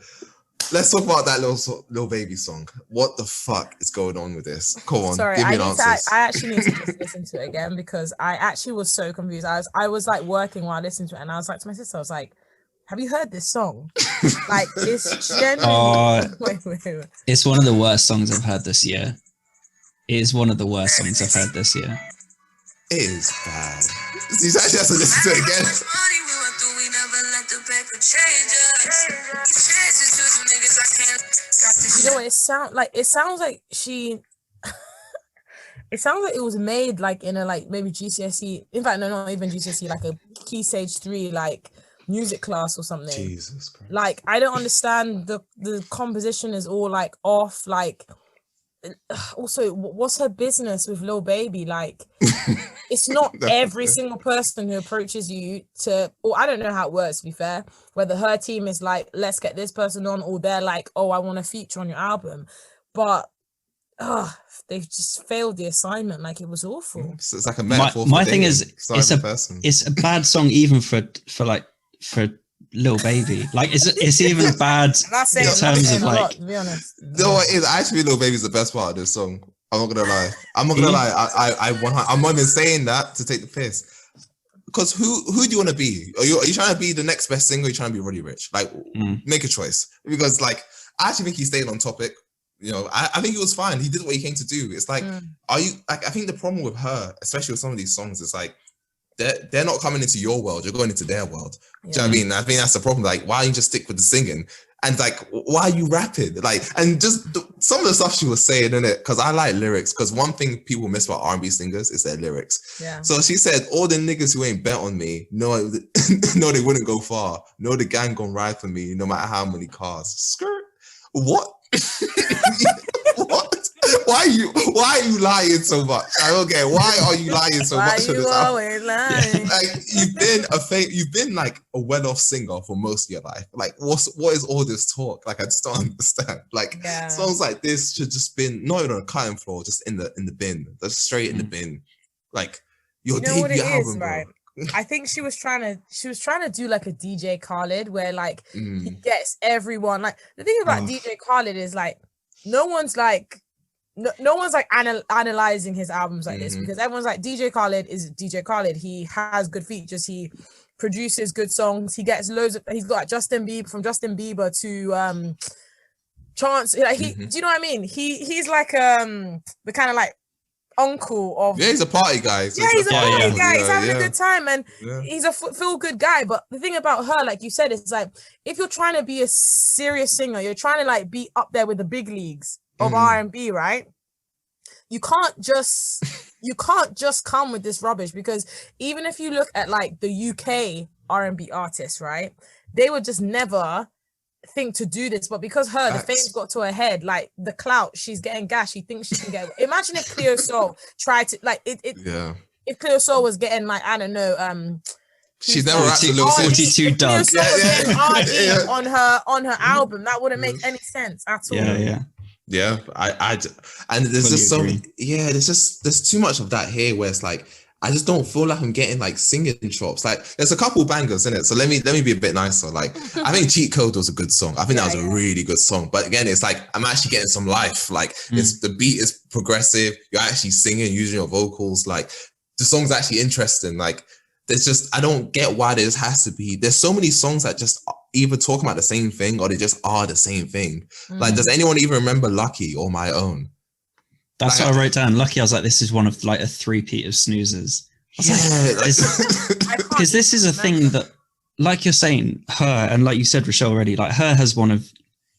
Let's talk about that Lil Baby song. What the fuck is going on with this? Come on, give me an answer. I actually need to just listen to it again because I actually was so confused. I was like working while listening to it, and I was like to my sister, I was like, have you heard this song? Like, it's genuinely... Wait. It's one of the worst songs I've heard this year. It is one of the worst songs I've heard this year. It is bad. You actually have to listen to it again. You know what it sounds like? It sounds like she... It sounds like it was made like in a like maybe GCSE. In fact, no, not even GCSE, like a Key Stage 3 like music class or something. Jesus Christ. Like, I don't understand, the composition is all like off. Like, also, what's her business with Lil Baby? Like, it's not every single person who approaches you to, or I don't know how it works, to be fair, whether her team is like, let's get this person on, or they're like, oh, I want to feature on your album. But they've just failed the assignment. Like, it was awful. So it's like a metaphor. My thing is, it's a bad song even for Lil Baby. Like, it's even bad in terms of like. To be honest. No, it is actually Lil Baby's the best part of this song. I'm not gonna lie. I'm not gonna lie. I'm not even saying that to take the piss. Because who do you want to be? Are you trying to be the next best singer? Or are you trying to be Roddy Rich? Like, make a choice. Because like, I actually think he stayed on topic. You know, I think he was fine. He did what he came to do. It's like, are you like? I think the problem with her, especially with some of these songs, is like they're not coming into your world. You're going into their world. Do you know what I mean? I think that's the problem. Like, why don't you just stick with the singing? And like, why are you rapping? Like, and just some of the stuff she was saying in it, because I like lyrics. Because one thing people miss about R&B singers is their lyrics. Yeah. So she said, all the niggas who ain't bet on me, no, they wouldn't go far. No, the gang gon' ride for me, no matter how many cars. Skirt. What? What? Why are you lying so much? I don't get why are you lying so much? Why you always lying? Like you've been like a well-off singer for most of your life. Like what is all this talk? Like I just don't understand. Like songs like this should just been not even on a cutting floor, just in the bin. Just straight in the bin. Like your debut album, right? I think she was trying to do like a DJ Khaled where like he gets everyone. Like the thing about DJ Khaled is like no one's like analyzing his albums like this, because everyone's like, DJ Khaled is DJ Khaled. He has good features. He produces good songs. He gets he's got like Justin Bieber to Chance. Like do you know what I mean? He's like the kind of like uncle of he's a party guy. So he's a party guy. He's having a good time, and he's a feel good guy. But the thing about her, like you said, is like if you're trying to be a serious singer, you're trying to like be up there with the big leagues of R&B, right? You can't just come with this rubbish, because even if you look at like the UK R&B artists, right, they would just never think to do this, but because the fame's got to her head, like the clout, she's getting gas, she thinks she can get. Imagine if Cleo Sol tried to like if Cleo Sol was getting like, I don't know, she's never actually 42 Doug on her album, that wouldn't make any sense at all. Yeah, and there's just there's too much of that here where it's like I just don't feel like I'm getting like singing chops. Like there's a couple bangers in it, so let me be a bit nicer. Like I think Cheat Code was a good song. I think that was a really good song. But again, it's like I'm actually getting some life. Like it's the beat is progressive. You're actually singing using your vocals. Like the song's actually interesting. Like there's just I don't get why this has to be. There's so many songs that just either talk about the same thing or they just are the same thing. Like, does anyone even remember Lucky or My Own? That's like, what I wrote down. Lucky, I was like, this is one of like a three-peat of snoozers. Because this is a thing that, like you're saying, her, and like you said, Rachelle already, like her has one of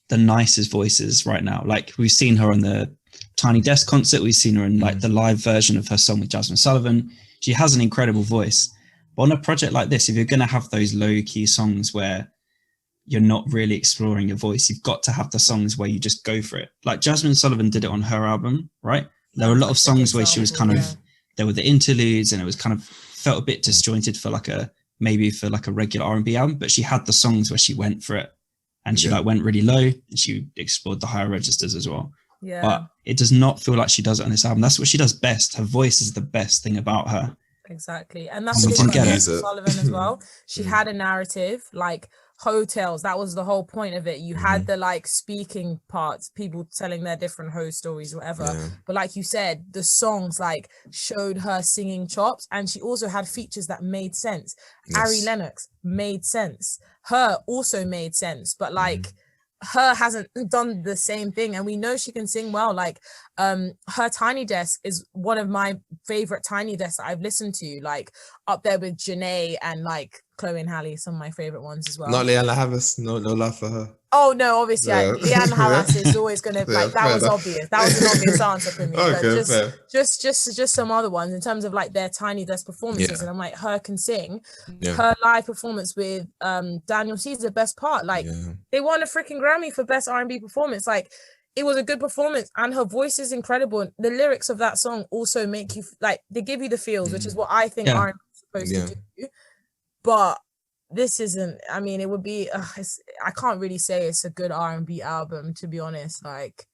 the nicest voices right now. Like we've seen her on the Tiny Desk concert. We've seen her in like the live version of her song with Jasmine Sullivan. She has an incredible voice. But on a project like this, if you're going to have those low-key songs where you're not really exploring your voice, you've got to have the songs where you just go for it. Like Jasmine Sullivan did it on her album, right? There were a lot of songs where she was kind of, there were the interludes and it was kind of felt a bit disjointed for like a regular R&B album, but she had the songs where she went for it and she like went really low and she explored the higher registers as well. Yeah. But it does not feel like she does it on this album. That's what she does best. Her voice is the best thing about her. Exactly. And that's what Sullivan as well. She had a narrative, like Hotels, that was the whole point of it. You had the like speaking parts, people telling their different host stories, whatever. But like you said, the songs like showed her singing chops, and she also had features that made sense. Ari Lennox made sense. Her also made sense, but like her hasn't done the same thing, and we know she can sing well. Like her Tiny Desk is one of my favorite Tiny Desks that I've listened to, like up there with Janae and like Chloe and Halle, some of my favorite ones as well. Not Leanna Havas, no love for her. Oh no, obviously Leanna Havas is always gonna like that was obvious. That was an obvious answer for me. Okay, but just some other ones in terms of like their Tiny Desk performances, and I'm like, her can sing. Her live performance with Daniel Caesar, best part. Like they won a freaking Grammy for best R&B performance. Like it was a good performance, and her voice is incredible. The lyrics of that song also make you like, they give you the feels, which is what I think R&B is supposed to do. But this isn't. I mean, it would be. I can't really say it's a good R&B album, to be honest. Like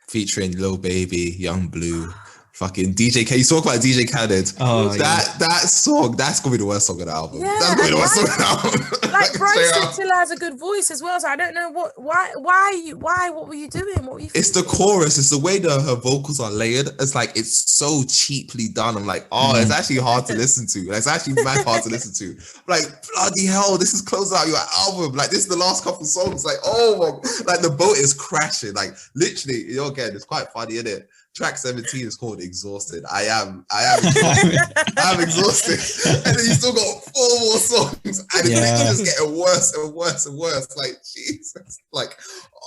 featuring Lil Baby, Young Blue, fucking DJ Khaled. You talk about DJ Khaled. Oh, that song, that's gonna be the worst song of the album. Yeah, that's gonna be the worst song of the album. Like Bryson still has a good voice as well, so I don't know what what were you doing? What were you It's the chorus, it's the way that her vocals are layered. It's like it's so cheaply done. I'm like, it's actually hard to listen to. Like, it's actually mad hard to listen to. Like, bloody hell, this is closing out your album. Like, this is the last couple songs. Like, oh my, like the boat is crashing. Like, literally, again, it's quite funny, isn't it? Track 17 is called Exhausted. I am exhausted. I'm exhausted. And then you still got 4 more songs. And it's just getting worse and worse and worse. Like, Jesus. Like,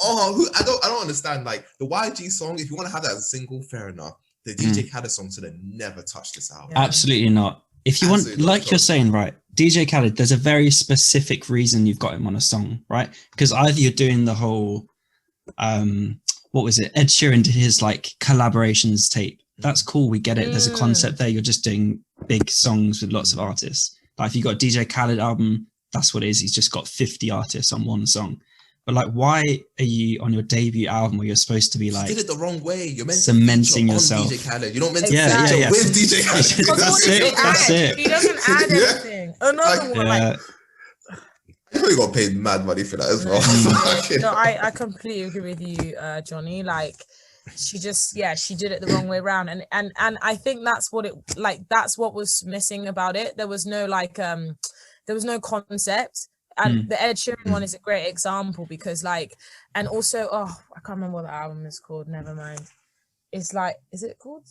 I don't understand. Like, the YG song, if you want to have that as a single, fair enough. The DJ Khaled song should have never touched this album. Absolutely not. If you want, like you're saying, right, DJ Khaled, there's a very specific reason you've got him on a song, right? Because either you're doing the whole, what was it? Ed Sheeran did his like collaborations tape. That's cool. We get it. There's a concept there. You're just doing big songs with lots of artists. Like if you got a DJ Khaled album, that's what it is. He's just got 50 artists on one song. But like, why are you on your debut album where you're supposed to be like, you did it the wrong way. You're meant cementing to yourself. DJ Khaled. You're not meant to feature with DJ Khaled. That's it. He doesn't add anything. Another one. Like, you probably got paid mad money for that as well. No, I completely agree with you, Johnny. Like, she just, she did it the wrong way around, and I think that's what that's what was missing about it. There was no there was no concept. And the Ed Sheeran one is a great example because and also, I can't remember what the album is called. Never mind. It's like, is it called?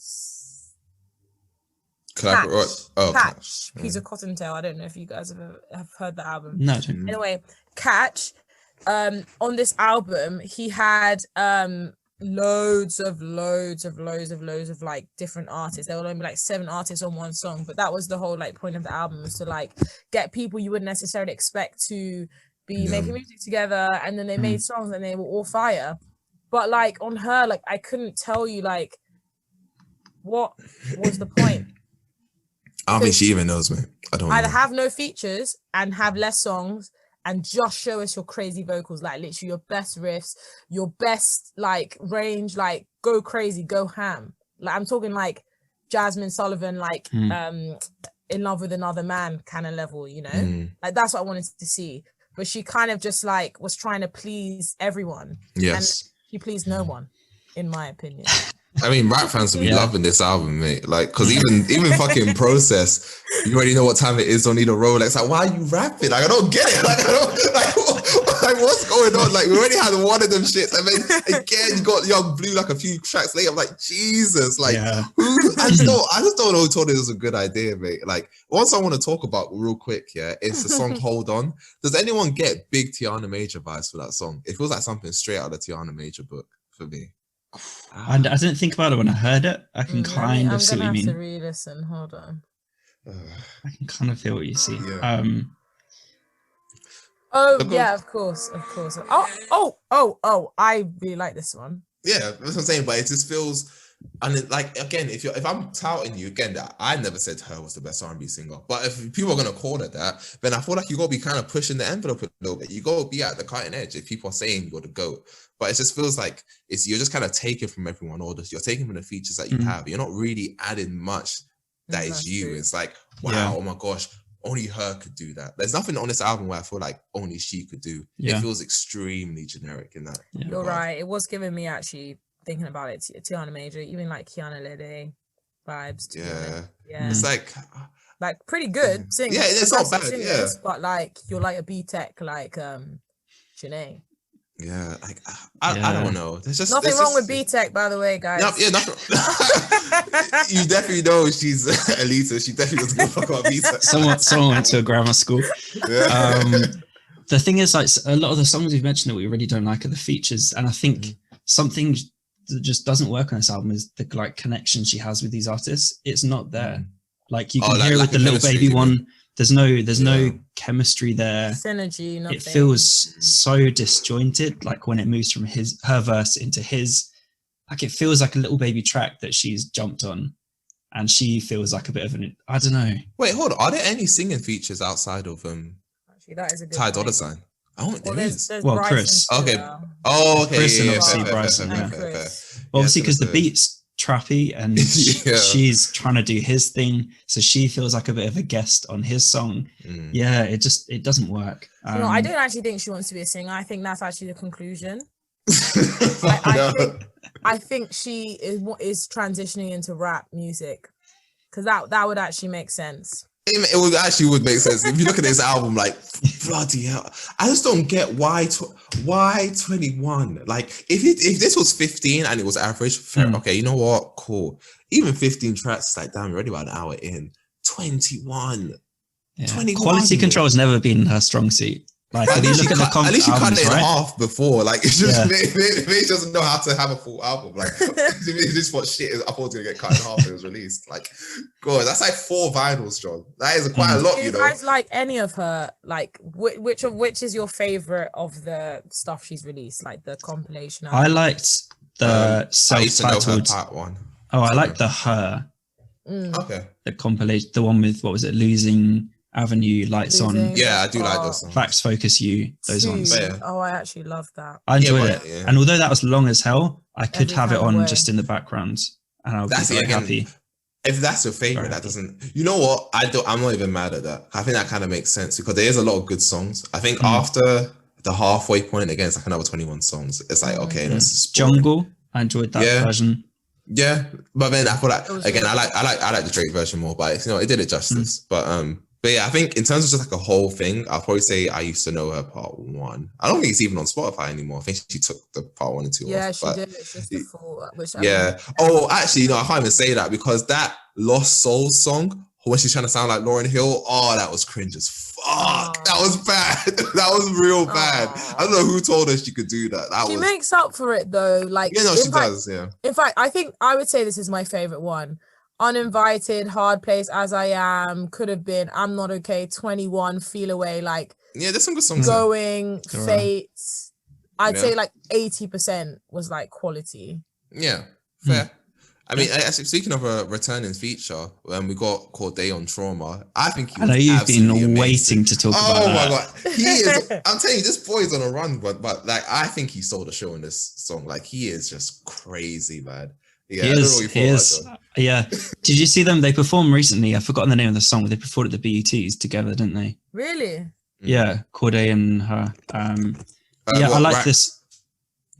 Catch. Piece of Cottontail. I don't know if you guys have heard the album. No. Anyway, Catch. On this album, he had loads of like different artists. There were only like 7 artists on one song, but that was the whole like point of the album, was to like get people you wouldn't necessarily expect to be making music together, and then they made songs and they were all fire. But like on her, like I couldn't tell you like what was the point. I don't think she even knows, man. I don't either know. have no features and have less songs and just show us your crazy vocals, like literally your best riffs, your best like range, like go crazy, go ham. Like I'm talking like Jasmine Sullivan, like In Love with Another Man kind of level, you know? Like that's what I wanted to see. But she kind of just like was trying to please everyone. Yes. And she pleased no one, in my opinion. I mean, rap fans will be loving this album, mate. Like, because even fucking Process, you already know what time it is. Don't need a Rolex. Like, why are you rapping? Like, I don't get it. Like, I don't like what's going on? Like, we already had one of them shits. I mean, again, you got Young Blue like a few tracks later. I'm like, Jesus, like, I just don't know who told it was a good idea, mate. Like, one song I want to talk about real quick, is the song Hold On. Does anyone get big Tiana Major vibes for that song? It feels like something straight out of the Tiana Major book for me. I didn't think about it when I heard it. I can kind of see what you mean. I'm gonna have to re-listen. Hold on. I can kind of feel what you see. Yeah. Of course. Oh! I really like this one. Yeah, that's what I'm saying. But it just feels, and it, like again, if I'm touting you again, that I never said her was the best R&B singer. But if people are gonna call it that, then I feel like you gotta be kind of pushing the envelope a little bit. You gotta be at the cutting edge if people are saying you're the GOAT. But it just feels like you're just kind of taking from everyone, or you're taking from the features that you have. You're not really adding much that is you. True. It's like, wow, oh my gosh, only her could do that. There's nothing on this album where I feel like only she could do. It feels extremely generic in that. You're right. It was giving me actually thinking about it, Tiana Major, even like Kiana Lede vibes. Yeah. It's like pretty good singers. Yeah, it's not bad. Singers, but like you're like a B-Tech like Janae. Yeah, like I don't know. There's just nothing wrong with B-Tech, by the way, guys. No, nothing. You definitely know she's Elita. She definitely doesn't give a fuck about B-Tech. Someone went to a grammar school. Yeah. The thing is, like a lot of the songs we've mentioned that we really don't like are the features, and I think something that just doesn't work on this album is the like connection she has with these artists. It's not there. Like you can hear with the Lil Baby one. There's no chemistry there. Synergy, nothing. It feels so disjointed, like when it moves from her verse into his. Like it feels like a Lil Baby track that she's jumped on, and she feels like a bit of an. I don't know. Wait, hold on. Are there any singing features outside of Actually, that is a good Ty Dolla $ign? I don't. There is. Chris. Okay. Oh, okay. Chris and yeah, obviously fair, Bryson. fair. Well, obviously, because the beats trappy, and she's trying to do his thing, so she feels like a bit of a guest on his song. It doesn't work. I don't actually think she wants to be a singer. I think that's actually the conclusion. I think she is transitioning into rap music, because that would actually make sense. It would make sense if you look at this album. Like, bloody hell, I just don't get why 21. Like, if this was 15 and it was average, fair, okay, you know what, cool. Even 15 tracks, like, damn, you're already about an hour in. 21. 21. Quality control has never been her strong suit. Like, at least you cut it in right? half before. Like, it's just maybe doesn't know how to have a full album. Like, this is what shit is. I thought it was gonna get cut in half when it was released. Like, God, that's like 4 vinyls, John. That is quite a lot. Do you guys like any of her? Like, which is your favorite of the stuff she's released? Like the compilation album? I liked the self-titled part 1. Oh, I like the H.E.R. Okay. The compilation, the one with, what was it, Losing Avenue, Lights On. Yeah, I do like those songs. Facts, Focus You, those ones. Yeah. Oh, I actually love that. I enjoyed it. Yeah. And although that was long as hell, I could have it on just in the background, and I would be very happy. If that's your favorite, that doesn't. You know what? I'm not even mad at that. I think that kind of makes sense because there is a lot of good songs. I think after the halfway point, again, it's like another 21 songs. It's like, okay, this is Jungle. I enjoyed that version. Yeah, but then I feel like again, I like the Drake version more, but it did it justice. But yeah, I think in terms of just like a whole thing, I'll probably say I used to know her part 1. I don't think it's even on Spotify anymore. I think she took the part 1 and 2 off. Yeah, she did. It's just the full. Oh, actually, I can't even say that because that Lost Souls song, when she's trying to sound like Lauryn Hill, that was cringe as fuck. That was bad. That was real bad. I don't know who told her she could do that. She makes up for it though. Like, she does. Yeah. In fact, I think I would say this is my favorite one. Uninvited, Hard Place, As I Am, Could Have Been, I'm Not Okay, 21, Feel Away, like there's some good songs. Going, Fate. I'd say like 80% was like quality. Yeah, fair. I mean, actually, speaking of a returning feature, we got Cordae on Trauma. I think I know you've been waiting to talk about that. Oh my god, he is! I'm telling you, this boy's on a run. But like, I think he stole the show in this song. Like, he is just crazy, man. Yeah, he is. Yeah. Did you see them? They performed recently. I've forgotten the name of the song, but they performed at the BETs together, didn't they? Really? Yeah, Cordae and her. I like this.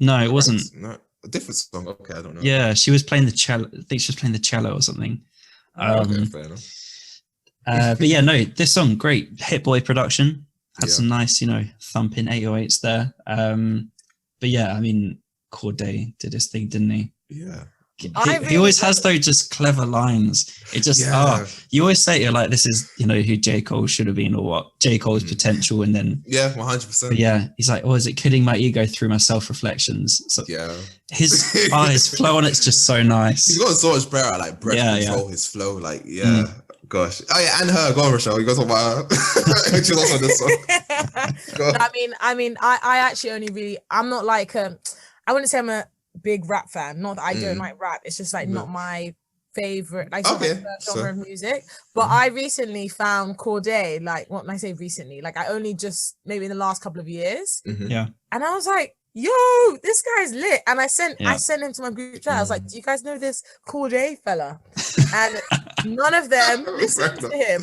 No, it wasn't. No, a different song. Okay, I don't know. Yeah, she was playing the cello. I think she was playing the cello or something. Okay, fair enough. But yeah, no, this song, great. Hit Boy production. Had some nice, thumping 808s there. But yeah, I mean, Cordae did his thing, didn't he? Yeah. He always has those just clever lines. It just you always say you're like, this is who J. Cole should have been, or what J. Cole's potential, and then 100%. Yeah, he's like, is it killing my ego through my self-reflections? So his eyes flow on it's just so nice. He's got so much better like breath control, his flow, like gosh. Oh yeah, and her, go on Rachelle, you got to talk about her. She's also on this song. I actually only really, I'm not like I wouldn't say I'm a big rap fan. Not that I don't like rap, it's just like not my favorite, like genre of music. But I recently found Cordae, like, what can I say recently? Like, I only just maybe in the last couple of years. Yeah. And I was like, yo, this guy's lit. And I sent him to my group chat. I was like, do you guys know this Cordae fella? And none of them listened to him.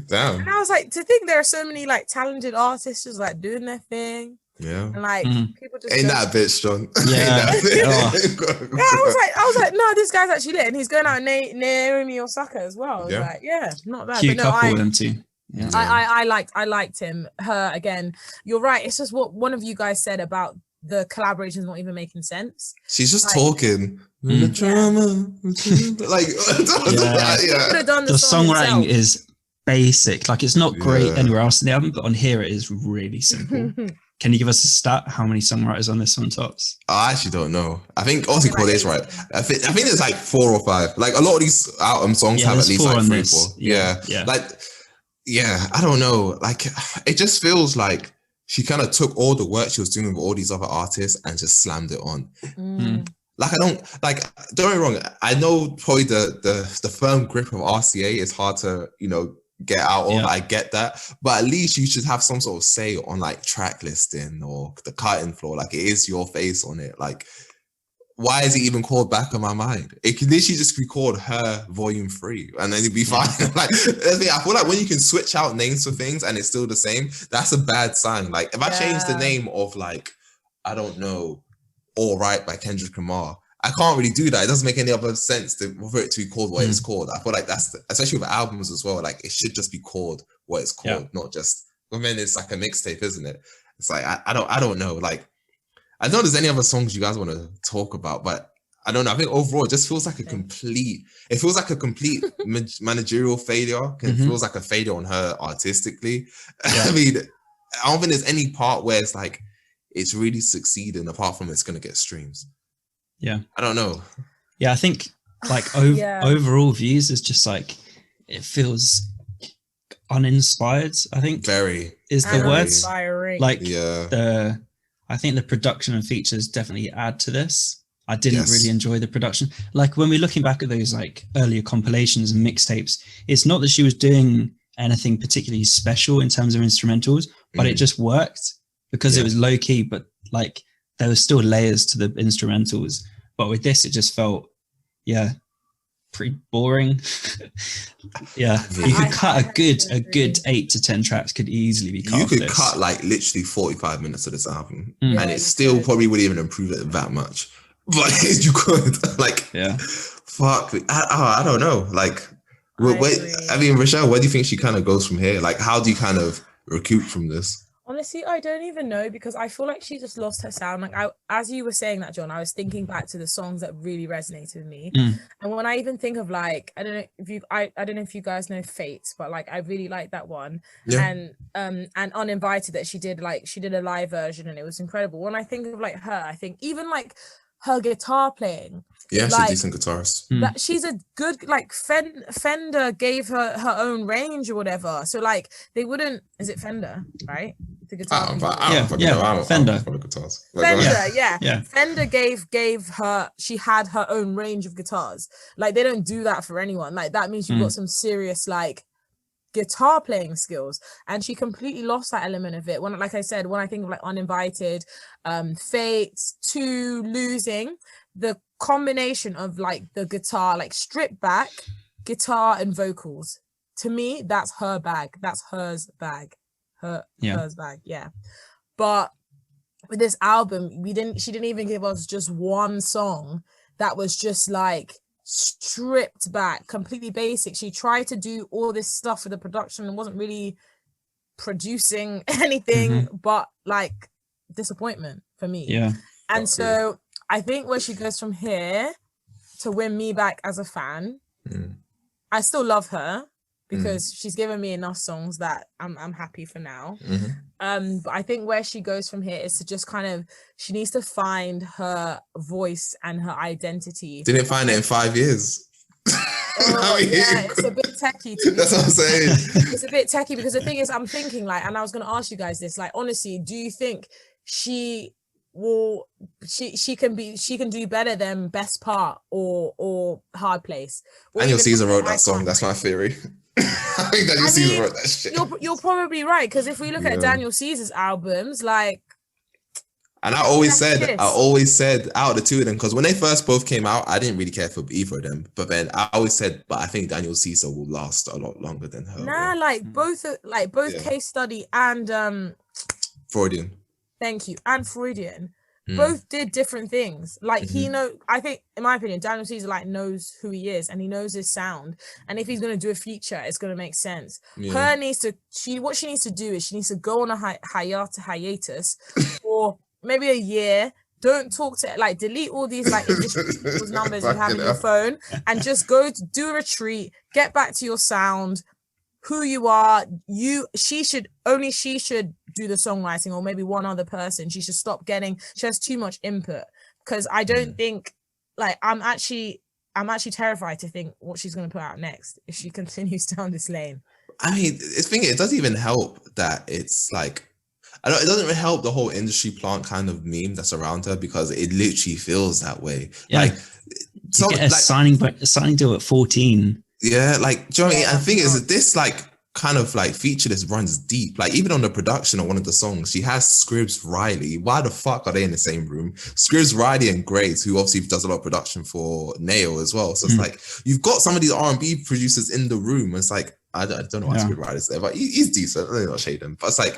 Damn. And I was like, to think there are so many like talented artists just like doing their thing. Yeah. And like people just ain't that a bitch, John? Yeah. I was like, no, this guy's actually lit, and he's going out and Naomi Osaka as well. I was like, not bad. Cute couple them too. Yeah. I liked him. Her again. You're right. It's just what one of you guys said about the collaborations not even making sense. She's just talking. The drama. Like could have done the songwriting is basic. Like, it's not great anywhere else in the album, but on here it is really simple. Can you give us a stat? How many songwriters on this one tops? I actually don't know. I think obviously Cordae's right. I think there's like 4 or 5. Like, a lot of these songs have at least like 3 or 4. Yeah. Like, I don't know. Like, it just feels like she kind of took all the work she was doing with all these other artists and just slammed it on. Like, don't get me wrong. I know probably the firm grip of RCA is hard to, get out of. I get that, but at least you should have some sort of say on like track listing or the cutting floor. Like, it is your face on it. Like, why is it even called Back of My Mind? It could literally just be called Her Volume 3 and then it'd be fine. Like, I feel like when you can switch out names for things and it's still the same, that's a bad sign. Like, if I change the name of, like, I don't know, All Right by Kendrick Lamar, I can't really do that. It doesn't make any other sense for it to be called what it's called. I feel like that's, especially with albums as well, like, it should just be called what it's called, not just, well, then it's like a mixtape, isn't it? It's like, I don't know. Like, I don't know if there's any other songs you guys want to talk about, but I don't know. I think overall it just feels like a complete managerial failure. It feels like a failure on her artistically. Yeah. I mean, I don't think there's any part where it's like, it's really succeeding apart from it's going to get streams. Yeah. I don't know. Yeah, I think like overall views is just like, it feels uninspired, I think. Very. Is the words. Like I think the production and features definitely add to this. I didn't really enjoy the production. Like when we're looking back at those like earlier compilations and mixtapes, it's not that she was doing anything particularly special in terms of instrumentals, but it just worked because it was low key, but like there was still layers to the instrumentals. But with this, it just felt, pretty boring. You could cut a good 8 to 10 tracks could easily be cut. You could cut like literally 45 minutes of this album and it still probably wouldn't even improve it that much. But you could fuck. I don't know. Like, I mean, Rachelle, where do you think she kind of goes from here? Like, how do you kind of recoup from this? Honestly, I don't even know because I feel like she just lost her sound. Like as you were saying that, John, I was thinking back to the songs that really resonated with me. And when I even think of like, I don't know if you guys know Fates, but like I really like that one. And Uninvited that she did a live version and it was incredible. When I think of like her, I think even like her guitar playing. Yeah, she's a decent guitarist. That she's a good, like, Fender gave her own range or whatever. So, like, they wouldn't... Is it Fender, right? The guitar. Fender. Fender, Fender gave her... She had her own range of guitars. Like, they don't do that for anyone. Like, that means you've got some serious, like, guitar playing skills. And she completely lost that element of it. When, like I said, when I think of, like, Uninvited, Fates, 2, Losing... the combination of like the guitar, like stripped back guitar and vocals, to me that's her bag, that's hers bag, hers bag. But with this album she didn't even give us just one song that was just like stripped back, completely basic. She tried to do all this stuff with the production and wasn't really producing anything but like disappointment for me. And so I think where she goes from here to win me back as a fan, I still love her because she's given me enough songs that I'm happy for now. But I think where she goes from here is to just kind of, she needs to find her voice and her identity. Didn't find it in 5 years. It's a bit techie. That's what I'm saying. It's a bit techie because the thing is, I'm thinking like, and I was going to ask you guys this, like, honestly, do you think she can do better than Best Part or Hard Place? Daniel Caesar wrote that song. That's my theory. I think Daniel Caesar wrote that shit. You're probably right, because if we look at Daniel Caesar's albums, like, and I always said out of the two of them, because when they first both came out, I didn't really care for either of them. But then I always said, but I think Daniel Caesar will last a lot longer than her. Nah, both Case Study and Freudian. Thank you. And Freudian both did different things. Like I think, in my opinion, Daniel Caesar like knows who he is and he knows his sound. And if he's gonna do a feature, it's gonna make sense. What she needs to do is she needs to go on a hiatus for maybe a year. Don't talk to, like, delete all these like people's numbers you have in your phone and just go to do a retreat, get back to your sound, who you are. She should do the songwriting, or maybe one other person. She should stop she has too much input, because I don't think, like, I'm actually terrified to think what she's going to put out next if she continues down this lane. I mean, it doesn't even help that it's like, it doesn't really help the whole industry plant kind of meme that's around her, because it literally feels that way. Like, signing deal at 14. Yeah, like, do you know what I mean? I think is this, like, kind of like feature list runs deep. Like even on the production of one of the songs, she has Scribs Riley. Why the fuck are they in the same room? Scribs Riley and Grace, who obviously does a lot of production for Nail as well. So it's like you've got some of these R&B producers in the room. It's like I don't know why Scribs Riley's there, but he's decent. I'm not shade him, but it's like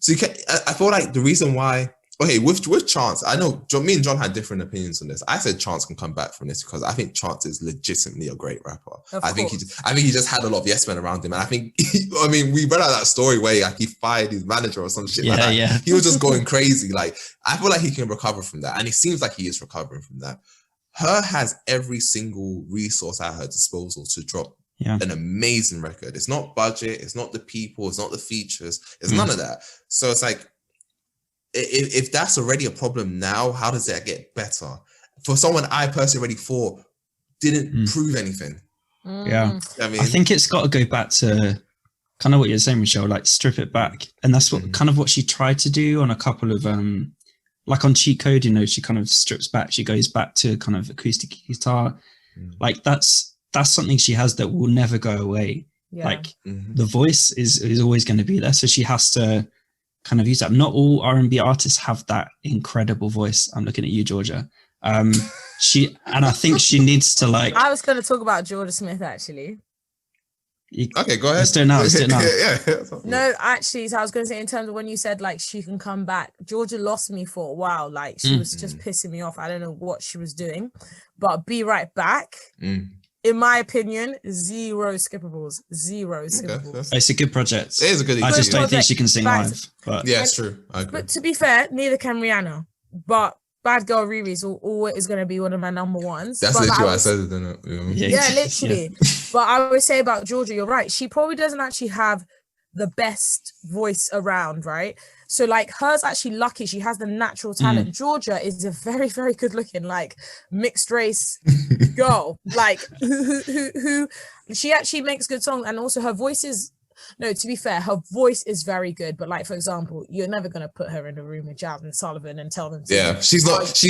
so you can. I feel like the reason why. Okay, with Chance, I know me and John had different opinions on this. I said Chance can come back from this because I think Chance is legitimately a great rapper. I think he just had a lot of yes men around him, and I think we read out that story where like he fired his manager or some shit like that. Yeah. He was just going crazy. Like I feel like he can recover from that, and it seems like he is recovering from that. H.E.R has every single resource at her disposal to drop an amazing record. It's not budget, it's not the people, it's not the features, it's none of that. So it's like. If that's already a problem now, how does that get better? For someone I personally already thought didn't prove anything. Yeah. I think it's got to go back to kind of what you're saying, Rachelle, like strip it back. And that's what kind of what she tried to do on a couple of, like on Cheat Code, she kind of strips back. She goes back to kind of acoustic guitar. Like that's something she has that will never go away. Yeah. Like the voice is always going to be there. So she has to kind of use that. Not all R&B artists have that incredible voice. I'm looking at you, Georgia. I think she needs to like. I was going to talk about Georgia Smith actually. Okay, go ahead. Let's do it now. No, actually, so I was going to say in terms of when you said like she can come back, Georgia lost me for a while. Like she was just pissing me off. I don't know what she was doing, but Be Right Back. In my opinion, zero skippables. Okay. It's a good project. It is a good. I just don't think she can sing live. But yeah, it's true. I agree. But to be fair, neither can Rihanna. But Bad Girl Riri is always going to be one of my number ones. That's literally what I said, isn't it? Yeah, literally. Yeah. But I would say about Georgia, you're right. She probably doesn't actually have the best voice around, right? So like hers actually lucky. She has the natural talent. Georgia is a very, very good looking, like mixed race girl, like who she actually makes good songs. And also her voice is, no, to be fair, her voice is very good. But like, for example, you're never going to put her in a room with Jasmine Sullivan and tell them to she's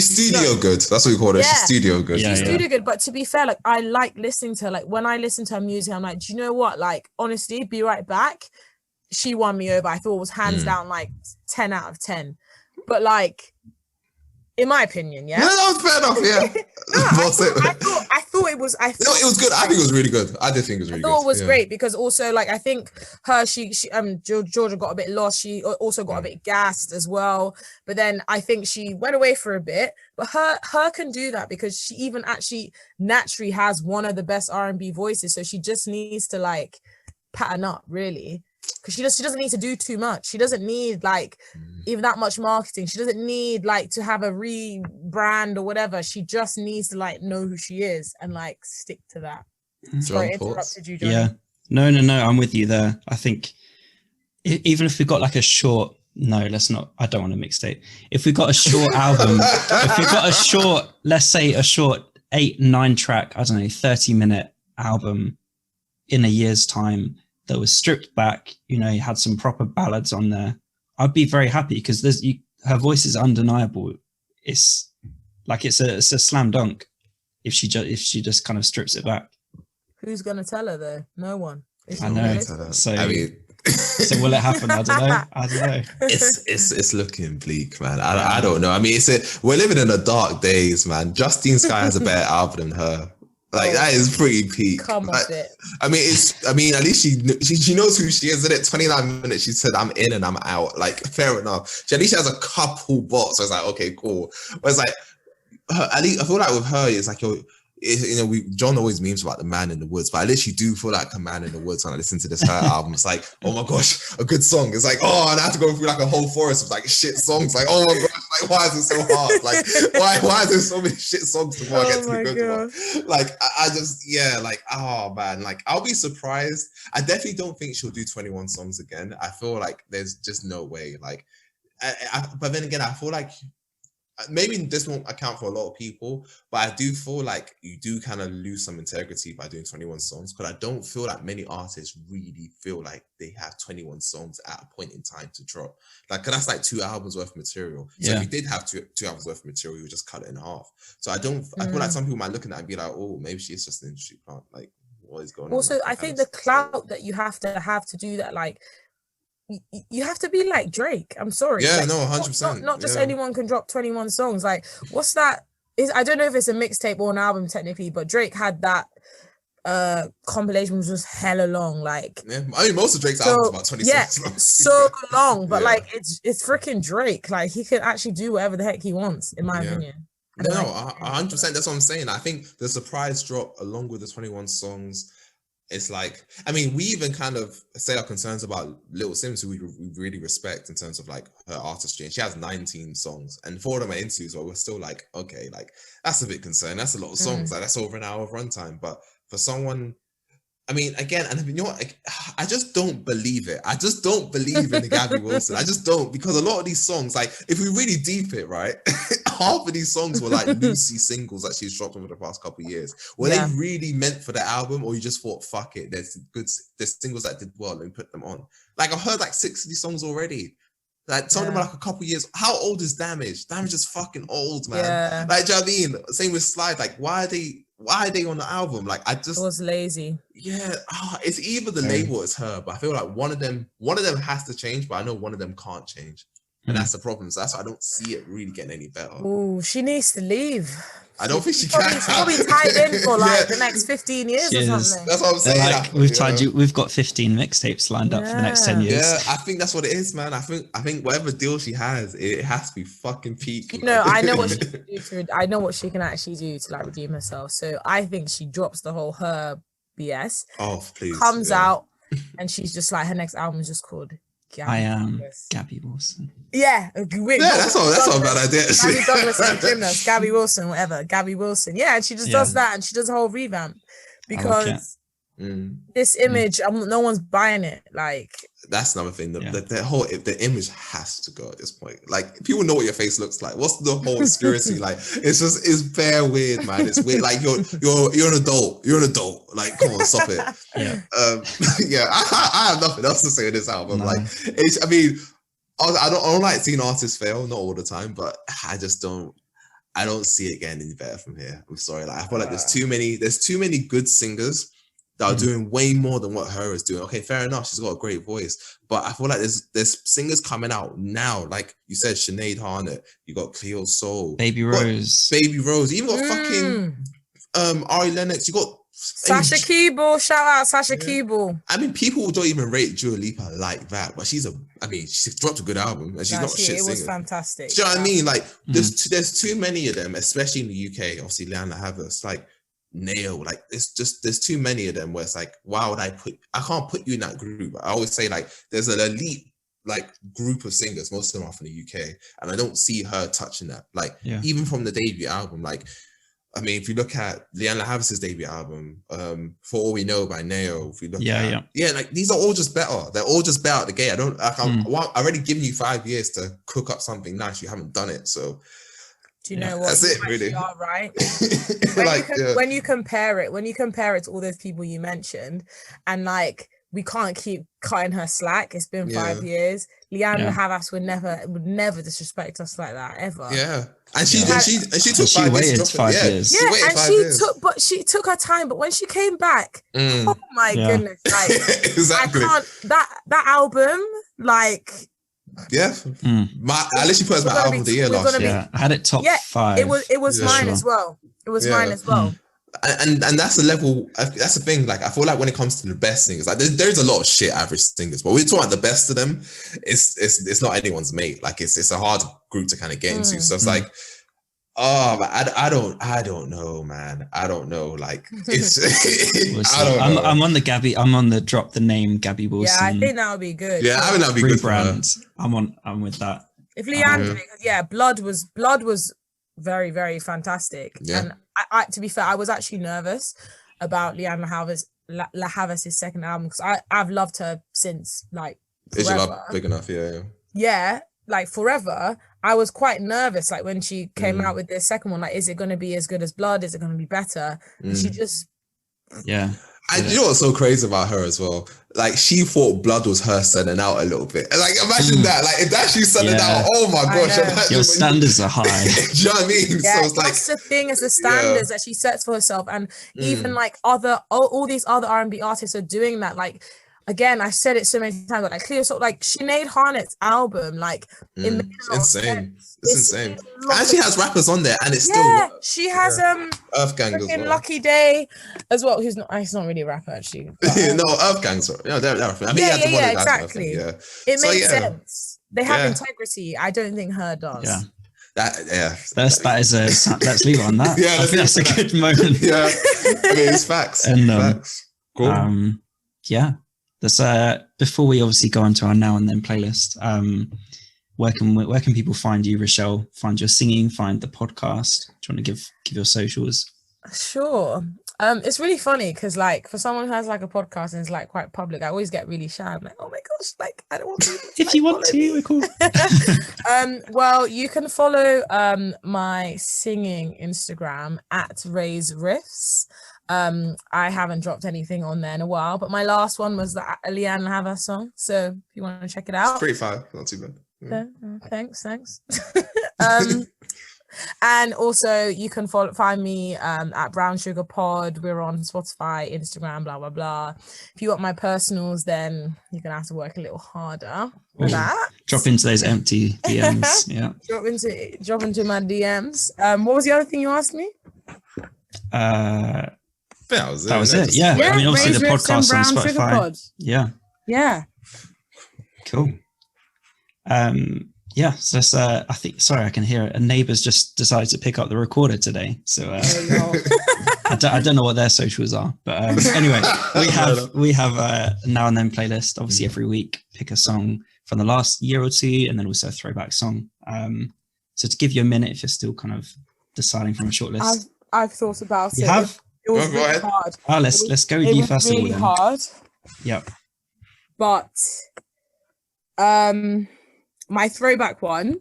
studio good. That's what we call her. She's studio good. She's studio good. But to be fair, like I like listening to her. Like when I listen to her music, I'm like, do you know what? Like honestly, Be Right Back. She won me over. I thought it was hands down like 10 out of 10. But like, in my opinion, yeah. No, that was fair enough, yeah. I thought it was. It was good. I think it was really good. I did think it was really good. I thought it was great because also like I think her, Georgia got a bit lost. She also got a bit gassed as well. But then I think she went away for a bit. But her can do that because she even actually naturally has one of the best R&B voices. So she just needs to like pattern up really. Because she doesn't need to do too much. She doesn't need like even that much marketing. She doesn't need like to have a rebrand or whatever. She just needs to like know who she is and like stick to that. Sorry, I interrupted you, Johnny. Yeah. No. I'm with you there. I think even if we got like a short, let's not. I don't want a mixtape. If we got a short album, if we got a short, let's say a short 8-9 track, I don't know, 30-minute album in a year's time. That was stripped back, you had some proper ballads on there. I'd be very happy because her voice is undeniable. It's like it's a slam dunk if she just kind of strips it back. Who's gonna tell her though? No one. I know. So so will it happen? I don't know. It's looking bleak, man. I don't know. I mean, we're living in the dark days, man. Justine Skye has a better album than her. Like that is pretty peak. Come like, on, it. I mean, at least she knows who she is. In it, 29 minutes, she said, "I'm in and I'm out." Like, fair enough. At least she has a couple bots. So it's like, okay, cool. But it's like, at least I feel like with her, it's like John always memes about the man in the woods, but at least you do feel like a man in the woods when I listen to this H.E.R album. It's like, oh my gosh, a good song. It's like, oh, and I have to go through like a whole forest of like shit songs. Like, oh my gosh, like why is it so hard? Like, why is there so many shit songs before I get to the good one? Like, I just, like, oh man, like I'll be surprised. I definitely don't think she'll do 21 songs again. I feel like there's just no way. Like, but then again, I feel like maybe this won't account for a lot of people, but I do feel like you do kind of lose some integrity by doing 21 songs, because I don't feel like many artists really feel like they have 21 songs at a point in time to drop. Like, cause that's like 2 albums worth of material. So if you did have two albums worth of material, you would just cut it in half. So I feel like some people might look at that and be like, oh, maybe she's just an industry plant. Like, what is going Also, on. I think the clout that you have to do that, like, you have to be like Drake. I'm sorry. Yeah, like, no, 100%. Not just anyone can drop 21 songs. Like, what's that? I don't know if it's a mixtape or an album technically, but Drake had that compilation was just hella long. Like, yeah, I mean, most of Drake's albums about 20 songs long. so long, but Yeah. like it's freaking Drake. Like, he can actually do whatever the heck he wants, in my opinion. No, 100%. That's what I'm saying. I think the surprise drop along with the 21 songs, it's like, I mean, we even kind of say our concerns about Lil Sims, who we really respect in terms of like her artistry, and she has 19 songs, and 4 of them are interviews, but we're still like, okay, like that's a bit concerning. That's a lot of songs. Like, that's over an hour of runtime. But for someone, I mean, again, and you know what? I just don't believe it. I just don't believe in the Gabby Wilson. I just don't, because a lot of these songs, like, if we really deep it, right, half of these songs were like Lucy singles that she's dropped over the past couple of years. Were they really meant for the album, or you just thought, fuck it, there's singles that did well and put them on? Like, I've heard like 60 songs already. Like, some of them are like a couple years. How old is Damage? Damage is fucking old, man. Yeah. Like, do you know what I mean? Same with Slide. Like, why are they on the album? Like, I just... It was lazy. Yeah, it's either the label or it's her, but I feel like one of them has to change, but I know one of them can't change. And that's the problem. So that's why I don't see it really getting any better. Oh, she needs to leave. I don't think she can. She's probably tied in for like the next 15 years or something. That's what I'm saying. Like, we've got 15 mixtapes lined up for the next 10 years. Yeah, I think that's what it is, man. I think whatever deal she has, it has to be fucking peak. You know, I know what she can do I know what she can actually do to like redeem herself. So I think she drops the whole her BS. Oh, please. Comes out and she's just like, her next album is just called I am Gabby Wilson. Yeah, that's not a bad idea. Gabby Douglas and Gymnast, Gabby Wilson, whatever, Gabby Wilson. Yeah, and she just does that, and she does a whole revamp because this image, no one's buying it. Like, that's another thing. The image has to go at this point. Like, people know what your face looks like. What's the whole conspiracy? Like, it's bare weird, man. It's weird. Like, you're an adult. You're an adult. Like, come on, stop it. I have nothing else to say in this album. No. Like, I mean, I don't like seeing artists fail, not all the time, but I don't see it getting any better from here. I'm sorry. Like, I feel like there's too many good singers that are doing way more than what H.E.R is doing. Okay, fair enough. She's got a great voice, but I feel like there's singers coming out now. Like you said, Sinead Harnett. You got Cleo Soul, Baby Rose. You even got fucking Ari Lennox. You got Sasha Keeble. Shout out Sasha Keeble. I mean, people don't even rate Dua Lipa like that, but she dropped a good album, and she's not a shit singer. It was fantastic. Do you know what I mean? Like, there's too many of them, especially in the UK. Obviously, Liana Havas, like Nail, like there's too many of them where it's like, why would I can't put you in that group. I always say, like, there's an elite like group of singers, most of them are from the UK, and I don't see her touching that. Like, even from the debut album, like, I mean, if you look at Liana Havas's debut album, For All We Know by Nail, if you look like, these are all just better. They're all just better at the gate. I already given you 5 years to cook up something nice. You haven't done it, so. Do you know what? That's it, really. Are, right? When you compare it to all those people you mentioned, and like, we can't keep cutting her slack. It's been 5 years. Liana Havas would never disrespect us like that ever. Yeah, and she took 5 years. 5 years. Yeah, and she took her time. But when she came back, oh my goodness, like, exactly. I can't. That album, like. Yeah, I literally put it as my album of the year last year. I had it top 5. It was mine as well. It was mine as well. And that's the level. That's the thing. Like, I feel like when it comes to the best singers, like there's a lot of shit average singers, but we're talking about the best of them. It's not anyone's mate. Like, it's a hard group to kind of get into. So it's like, I don't know, man. I don't know. Like, it's. I don't know. I'm on the Gabby. I'm on the drop the name Gabby Wilson. Yeah, I think that would be good. Yeah, I think that would be good. Rebrand. I'm with that. If Leanne, Blood was very, very fantastic. Yeah. And I to be fair, I was actually nervous about Liana Havas' second album, because I've loved her since, like, forever. Is your love big enough? Yeah, like, forever. I was quite nervous, like, when she came out with this second one. Like, is it going to be as good as Blood? Is it going to be better? And she just... Yeah. And you know what's so crazy about her as well? Like, she thought Blood was her selling out a little bit. Like, imagine that. Like, if that's you selling out, oh my gosh. Your standards are high. Do you know what I mean? Yeah, so it's like, that's the thing, is the standards that she sets for herself. And even like all these other R&B artists are doing that. Like, again, I said it so many times, but like clear, so like Sinead Harnet's album, like it made a lot of sense. It's insane. And she has rappers on there, and it's still she has Earth Gang as well. Lucky Day as well. He's not really a rapper actually. But, no, Earth Gang's they're I mean, exactly. It makes sense. They have integrity. I don't think her does. Yeah. Let's leave it on that. I think that's a good moment. Yeah, I mean, it's facts. And facts. Cool. That's before we obviously go on to our Now and Then playlist. Where can people find you, Rachelle? Find your singing, find the podcast. Do you want to give your socials? Sure. It's really funny because, like, for someone who has like a podcast and is like quite public, I always get really shy. I'm like, oh my gosh, like I don't want to. If you want to, we're cool. Well, you can follow my singing Instagram at Raise Riffs. I haven't dropped anything on there in a while, but my last one was the Leanne Hava song. So if you want to check it out, it's pretty fine, not too bad. Thanks. And also you can find me at Brown Sugar Pod. We're on Spotify, Instagram, blah blah blah. If you want my personals, then you're gonna have to work a little harder for that. Drop into those empty DMs. Yeah. Drop into my DMs. What was the other thing you asked me? That was it. Yeah. I mean, obviously the podcast on Spotify. Yeah. Cool. So that's, I think, sorry, I can hear it. A neighbour's just decided to pick up the recorder today. So I don't know what their socials are, but anyway, we have a Now and Then playlist. Obviously, every week, pick a song from the last year or two, and then also a throwback song. So to give you a minute, if you're still kind of deciding from a short list. I've thought about it. You have? It was really hard. Let's go with you first of all. It was really hard. Yep. But my throwback one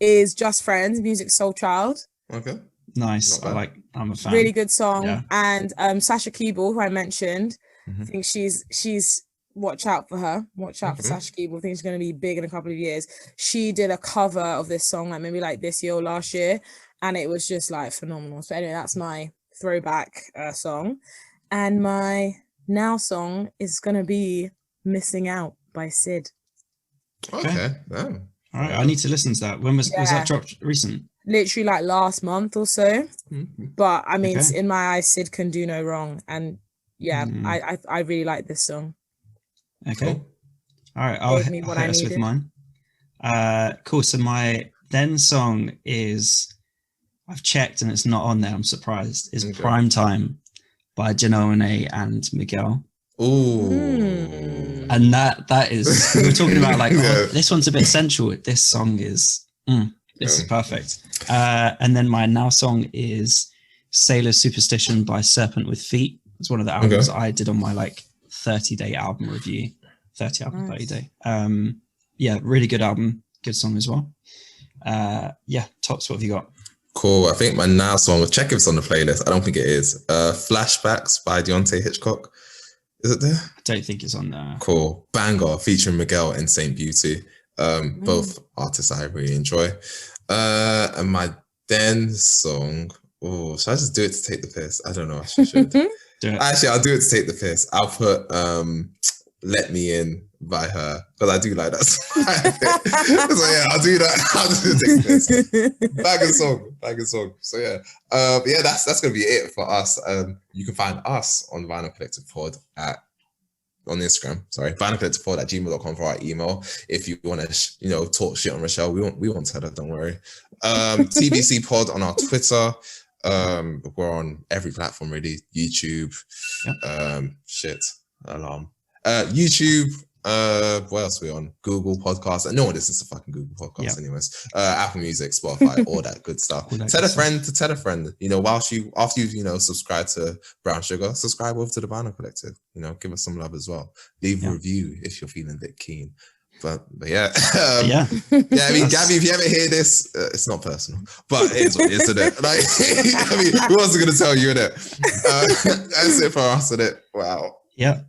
is Just Friends, Music Soul Child. Okay. Nice. I'm a fan. Really good song. Yeah. And Sasha Keeble, who I mentioned, I think she's watch out for her. Watch out for Sasha Keeble. I think she's going to be big in a couple of years. She did a cover of this song, like maybe like this year or last year, and it was just like phenomenal. So anyway, that's my throwback song. And my now song is going to be Missing Out by Sid. Okay. All right. I need to listen to that. When was that dropped recent? Literally like last month or so. But I mean, in my eyes, Sid can do no wrong. And I really like this song. Okay. Cool. All right. I'll hit us with mine. Cool. So my then song is, I've checked and it's not on there. I'm surprised. Is Prime Time by Janone and Miguel. Ooh. And that is, we were talking about like, this one's a bit sensual. This song is, this is perfect. And then my now song is Sailor Superstition by Serpent with Feet. It's one of the albums I did on my like 30-day album review. 30 album, 30 day. Really good album. Good song as well. Tops, what have you got? Cool. I think my now song, check if it's on the playlist. I don't think it is. Flashbacks by Deontay Hitchcock. Is it there? I don't think it's on there. Cool. Banger featuring Miguel and Saint Beauty. Both artists I really enjoy. And my then song, should I just do it to take the piss? I don't know. I should. Do it. Actually, I'll do it to take the piss. I'll put Let Me In by her, because I do like that song. So yeah, I'll do that. I'll just take the piss. Bag of song. So that's gonna be it for us. You can find us on Vinyl Collective Pod on Instagram. vinylcollectivepod@gmail.com for our email. If you want to talk shit on Rachelle, we won't tell her, don't worry. TBC Pod on our Twitter. We're on every platform really. YouTube. YouTube. What else are we on? Google Podcasts. No one listens to fucking Google Podcasts anyways. Apple Music, Spotify, all that good stuff. Tell a friend to tell a friend. After you subscribe to Brown Sugar, subscribe over to the Vinyl Collective. Give us some love as well. Leave a review if you're feeling a bit keen. But yeah, yeah. I mean, Gabby, if you ever hear this, it's not personal, but it is what it is, isn't it? Like, I mean, who else is gonna tell you, innit? That's it for us, innit? Wow. Yeah.